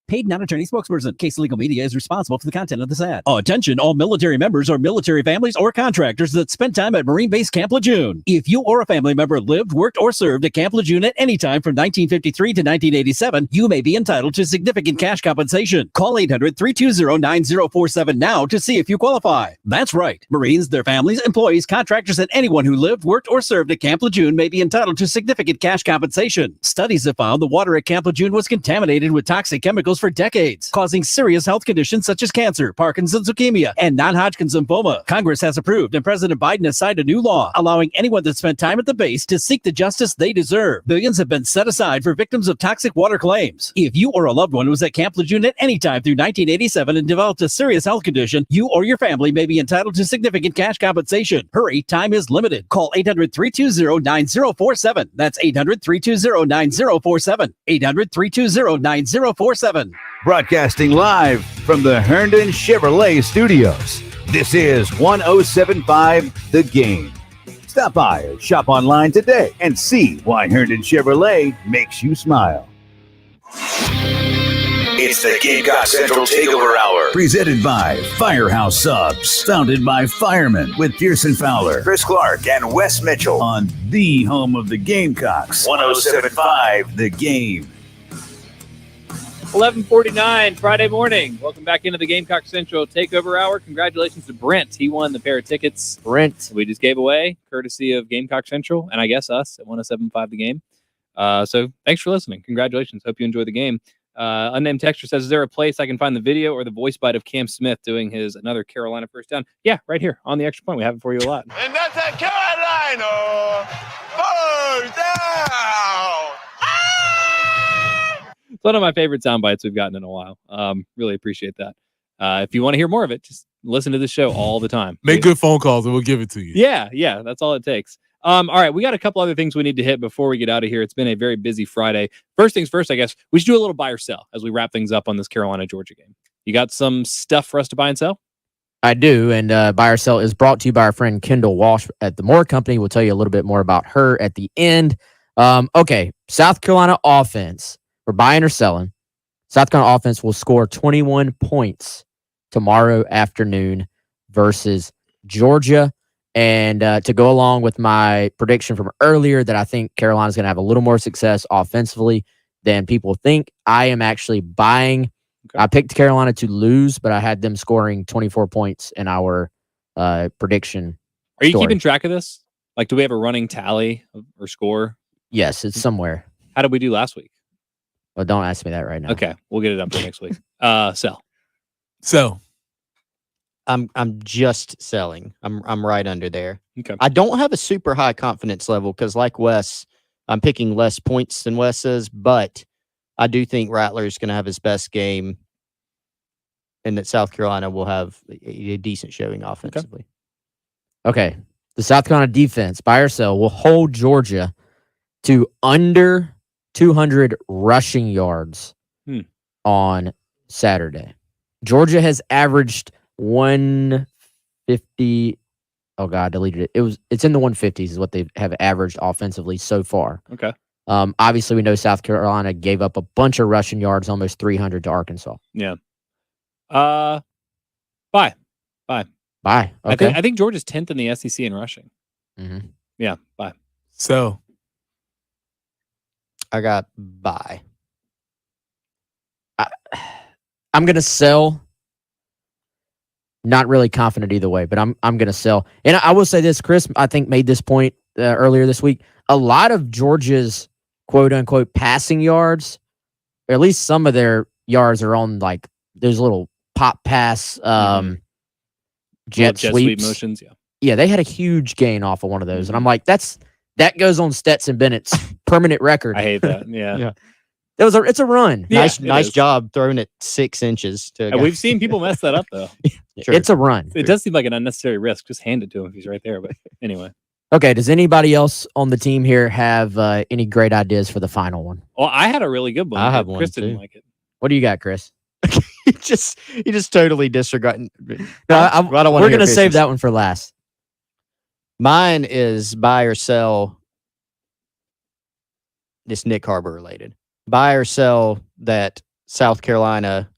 Paid non-attorney spokesperson. Case Legal Media is responsible for the content of this ad. Attention, all military members or military families or contractors that spent time at Marine Base Camp Lejeune. If you or a family member lived, worked, or served at Camp Lejeune at any time from 1953 to 1987, you may be entitled to significant cash compensation. Call 800-320-9047 now to see if you qualify. That's right. Marines, their families, employees, contractors, and anyone who lived, worked, or served at Camp Lejeune may be entitled to significant cash compensation. Studies have found the water at Camp Lejeune was contaminated with toxic chemicals for decades, causing serious health conditions such as cancer, Parkinson's, leukemia, and non-Hodgkin's lymphoma. Congress has approved, and President Biden has signed a new law allowing anyone that spent time at the base to seek the justice they deserve. Billions have been set aside for victims of toxic water claims. If you or a loved one was at Camp Lejeune at any time through 1987 and developed a serious health condition, you or your family may be entitled to significant cash compensation. Hurry, time is limited. Call 800-320-9047. That's 800-320-9047. 800-320-9047. Broadcasting live from the Herndon Chevrolet Studios. This is 107.5 The Game. Stop by or shop online today and see why Herndon Chevrolet makes you smile. It's the Gamecock Central Takeover Hour. Presented by Firehouse Subs. Founded by firemen with Pearson Fowler, Chris Clark, and Wes Mitchell. On the home of the Gamecocks. 107.5 The Game. 11:49 Friday morning. Welcome back into the Gamecock Central Takeover Hour. Congratulations to Brent. He won the pair of tickets Brent we just gave away, courtesy of Gamecock Central, and I guess us at 107.5 The Game. So thanks for listening. Congratulations. Hope you enjoy the game. Unnamed texture says, is there a place I can find the video or the voice bite of Cam Smith doing his another Carolina first down? Yeah, right here on the Extra Point. We have it for you a lot. And that's a Carolina first down. It's one of my favorite sound bites we've gotten in a while. Really appreciate that. If you want to hear more of it, just listen to the show all the time. Make good phone calls and we'll give it to you. Yeah, that's all it takes. All right, we got a couple other things we need to hit before we get out of here. It's been a very busy Friday. First things first, I guess, we should do a little buy or sell as we wrap things up on this Carolina-Georgia game. You got some stuff for us to buy and sell? I do, and buy or sell is brought to you by our friend Kendall Walsh at the Moore Company. We'll tell you a little bit more about her at the end. Okay, South Carolina offense. We're buying or selling. South Carolina offense will score 21 points tomorrow afternoon versus Georgia. And to go along with my prediction from earlier that I think Carolina's going to have a little more success offensively than people think, I am actually buying. Okay. I picked Carolina to lose, but I had them scoring 24 points in our prediction. Are you keeping track of this? Like, do we have a running tally or score? Yes, it's somewhere. How did we do last week? Well, don't ask me that right now. Okay, we'll get it up there next week. Sell. So I'm just selling. I'm right under there. Okay. I don't have a super high confidence level because, like Wes, I'm picking less points than Wes is, but I do think Rattler's going to have his best game, and that South Carolina will have a decent showing offensively. Okay. The South Carolina defense, buy or sell, will hold Georgia to under 200 rushing yards on Saturday. Georgia has averaged 150. Oh God, I deleted it. It's in the 150s is what they have averaged offensively so far. Okay. Obviously, we know South Carolina gave up a bunch of rushing yards, almost 300 to Arkansas. Yeah. Buy. Okay. I think Georgia's 10th in the SEC in rushing. Mm-hmm. Yeah. Buy. So I got buy. I'm gonna sell. Not really confident either way, but I'm gonna sell. And I will say this: Chris, I think, made this point earlier this week. A lot of Georgia's quote unquote passing yards, or at least some of their yards, are on like those little pop pass jet sweep sweeps motions. Yeah. Yeah, they had a huge gain off of one of those, and I'm like, that goes on Stetson Bennett's permanent record. I hate that. Yeah. It's a run. Yeah, nice job throwing it 6 inches to. And we've seen people mess that up though. Sure. It's a run. It does seem like an unnecessary risk. Just hand it to him if he's right there. But anyway. Okay. Does anybody else on the team here have any great ideas for the final one? Well, I had a really good one. I have but one, Chris didn't too. like it. What do you got, Chris? He just totally disregarding. No, we're gonna save that one for last. Mine is buy or sell. This Nick Harbor related. Buy or sell that South Carolina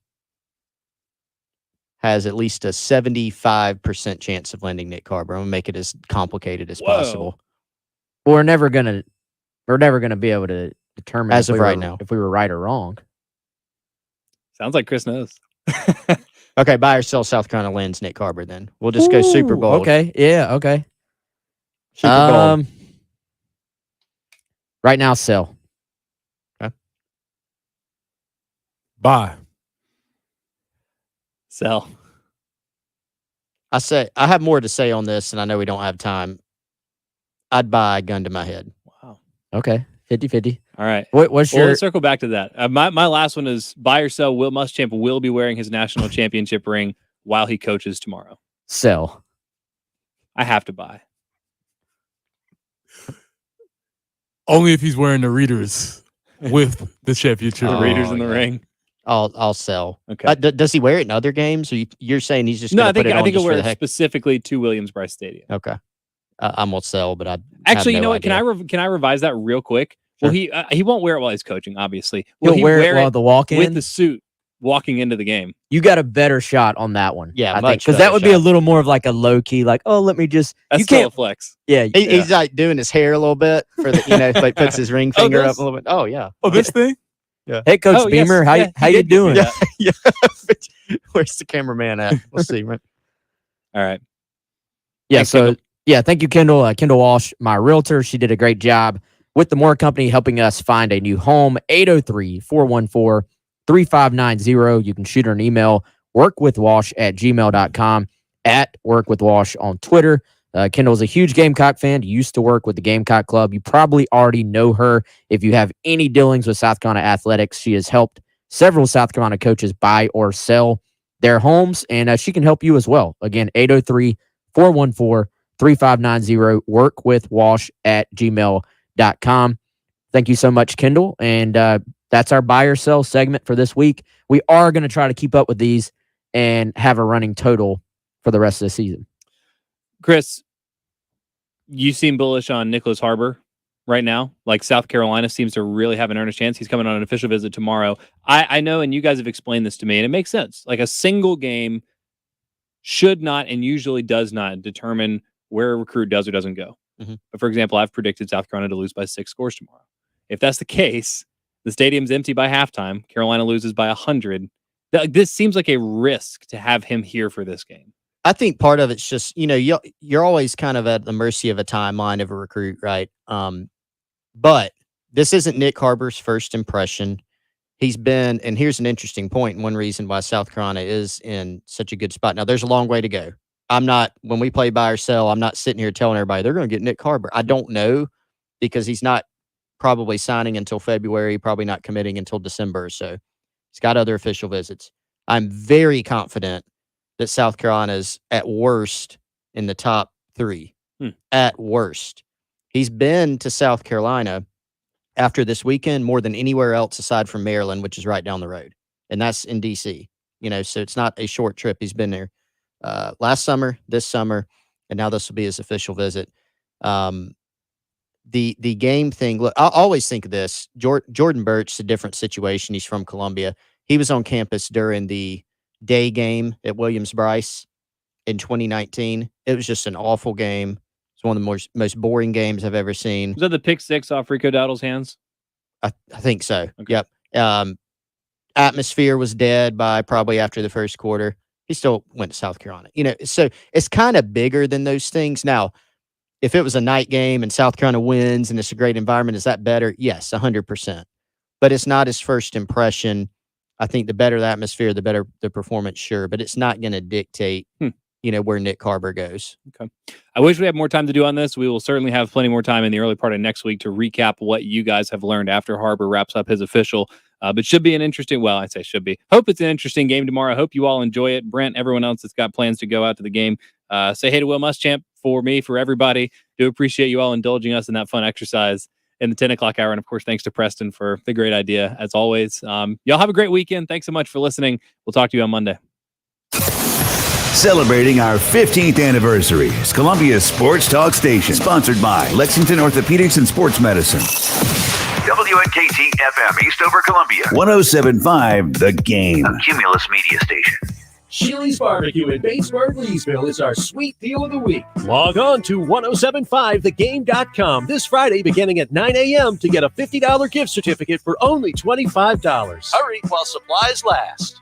has at least a 75% chance of landing Nick Harbor. I'm gonna make it as complicated as possible. We're never gonna be able to determine As if of we right were- now. if we were right or wrong. Sounds like Chris knows. Okay, buy or sell South Carolina lands Nick Harbor. Then we'll just go Super Ooh, Bowl. Okay. Yeah. Okay. Super Bowl. Right now, sell. buy. Sell. I have more to say on this, and I know we don't have time. I'd buy, gun to my head. Wow. Okay. 50-50. All right. What's Well, your let's circle back to that. My last one is buy or sell. Will Muschamp will be wearing his national championship ring while he coaches tomorrow. sell? I have to buy. Only if he's wearing the readers with the championship. The Raiders in the ring. I'll sell. Okay. Does he wear it in other games? Or you're saying he's just No, gonna I think put it on he'll just for wear the it heck? specifically to Williams-Brice Stadium. Okay. I'm gonna sell, but I Actually, you have know no what? idea. Can I revise that real quick? Sure. Well, he won't wear it while he's coaching. Obviously, will He'll he wear it while the walk-in? with the suit walking into the game. You got a better shot on that one. Yeah, I think, much because that better would be a shot. little more of like a low key, like, oh, let me just. That's you still can't a flex. Yeah. He's like doing his hair a little bit for the, like puts his ring finger up this? a little bit. Oh yeah. Oh, this thing? Yeah. Hey, Coach Oh, yes. Beamer, how Yeah, how he you did give me doing? that. Yeah. Where's the cameraman at? Let's see. Right. All right. Yeah. Thanks, So Kendall. yeah, thank you, Kendall. Kendall Walsh, my realtor, she did a great job with the Moore Company helping us find a new home. 803-414-3590. You can shoot her an email. workwithwalsh@gmail.com, @workwithwalsh on Twitter. Kendall's a huge Gamecock fan. Used to work with the Gamecock Club. You probably already know her. If you have any dealings with South Carolina athletics, she has helped several South Carolina coaches buy or sell their homes, and she can help you as well. Again, 803-414-3590, workwithwalsh@gmail.com. Thank you so much, Kendall. And that's our buy or sell segment for this week. We are going to try to keep up with these and have a running total for the rest of the season. Chris, you seem bullish on Nicholas Harbor right now. Like South Carolina seems to really have an earnest chance. He's coming on an official visit tomorrow. I know, and you guys have explained this to me, and it makes sense. Like a single game should not and usually does not determine where a recruit does or doesn't go. Mm-hmm. But for example, I've predicted South Carolina to lose by 6 scores tomorrow. If that's the case, the stadium's empty by halftime. Carolina loses by 100. This seems like a risk to have him here for this game. I think part of it's just, you're always kind of at the mercy of a timeline of a recruit, right? But this isn't Nick Harbor's first impression. he's been, and here's an interesting point, and one reason why South Carolina is in such a good spot. Now, there's a long way to go. When we play buy or sell, I'm not sitting here telling everybody they're going to get Nick Carver. I don't know, because he's not probably signing until February, probably not committing until December. So he's got other official visits. I'm very confident that South Carolina's at worst in the top 3. At worst. He's been to South Carolina after this weekend more than anywhere else aside from Maryland, which is right down the road. And that's in D.C. So it's not a short trip. He's been there last summer, this summer, and now this will be his official visit. The game thing, look, I always think of this. Jordan Birch is a different situation. He's from Columbia. He was on campus during the day game at Williams-Brice in 2019. It was just an awful game. It's one of the most boring games I've ever seen. Was that the pick six off Rico Dowdle's hands? I think so. Okay. Yep. Atmosphere was dead by probably after the first quarter. He still went to South Carolina. So it's kind of bigger than those things. Now, if it was a night game and South Carolina wins and it's a great environment, is that better? Yes, 100%. But it's not his first impression. I think the better the atmosphere, the better the performance, sure. But it's not going to dictate, where Nick Carver goes. Okay. I wish we had more time to do on this. We will certainly have plenty more time in the early part of next week to recap what you guys have learned after Harbor wraps up his official. But should be an interesting, well, I'd say should be. Hope it's an interesting game tomorrow. Hope you all enjoy it. Brent, everyone else that's got plans to go out to the game, say hey to Will Muschamp for me, for everybody. Do appreciate you all indulging us in that fun exercise in the 10 o'clock hour. And of course, thanks to Preston for the great idea, as always. Y'all have a great weekend. Thanks so much for listening. We'll talk to you on Monday. Celebrating our 15th anniversary is Columbia's Sports Talk Station, sponsored by Lexington Orthopedics and Sports Medicine. WNKT FM, Eastover, Columbia. 107.5 The Game. A Cumulus media station. Sheely's Barbecue in Batesburg, Leesville is our sweet deal of the week. Log on to 1075thegame.com this Friday beginning at 9 a.m. to get a $50 gift certificate for only $25. Hurry while supplies last.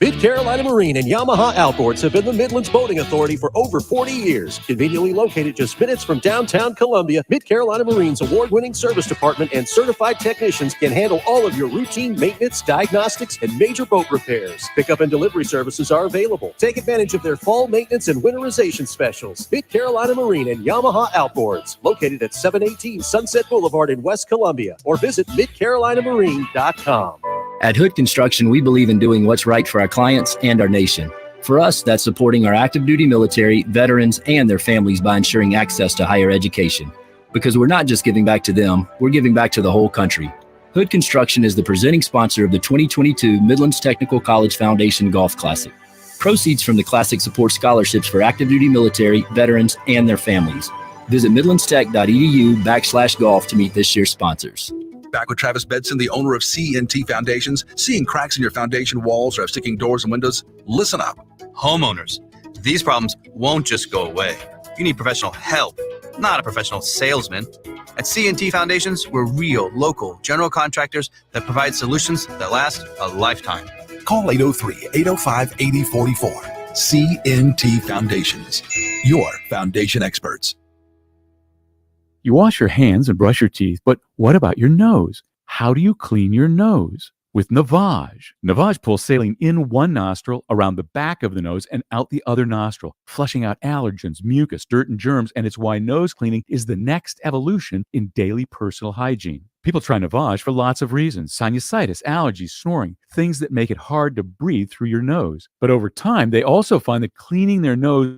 Mid Carolina Marine and Yamaha Outboards have been the Midlands Boating Authority for over 40 years. Conveniently located just minutes from downtown Columbia, Mid Carolina Marine's award-winning service department and certified technicians can handle all of your routine maintenance, diagnostics, and major boat repairs. Pickup and delivery services are available. Take advantage of their fall maintenance and winterization specials. Mid Carolina Marine and Yamaha Outboards, located at 718 Sunset Boulevard in West Columbia, or visit midcarolinamarine.com. At Hood Construction, we believe in doing what's right for our clients and our nation. For us, that's supporting our active duty military, veterans, and their families by ensuring access to higher education. Because we're not just giving back to them, we're giving back to the whole country. Hood Construction is the presenting sponsor of the 2022 Midlands Technical College Foundation Golf Classic. Proceeds from the Classic support scholarships for active duty military, veterans, and their families. Visit midlandstech.edu/golf to meet this year's sponsors. Back with Travis Bedson, the owner of CNT Foundations. Seeing cracks in your foundation walls or sticking doors and windows? Listen up. Homeowners, these problems won't just go away. You need professional help, not a professional salesman. At CNT Foundations, we're real, local, general contractors that provide solutions that last a lifetime. Call 803-805-8044. CNT Foundations, your foundation experts. You wash your hands and brush your teeth, but what about your nose? How do you clean your nose? With Navage. Navage pulls saline in one nostril, around the back of the nose, and out the other nostril, flushing out allergens, mucus, dirt, and germs, and it's why nose cleaning is the next evolution in daily personal hygiene. People try Navage for lots of reasons: sinusitis, allergies, snoring, things that make it hard to breathe through your nose. But over time, they also find that cleaning their nose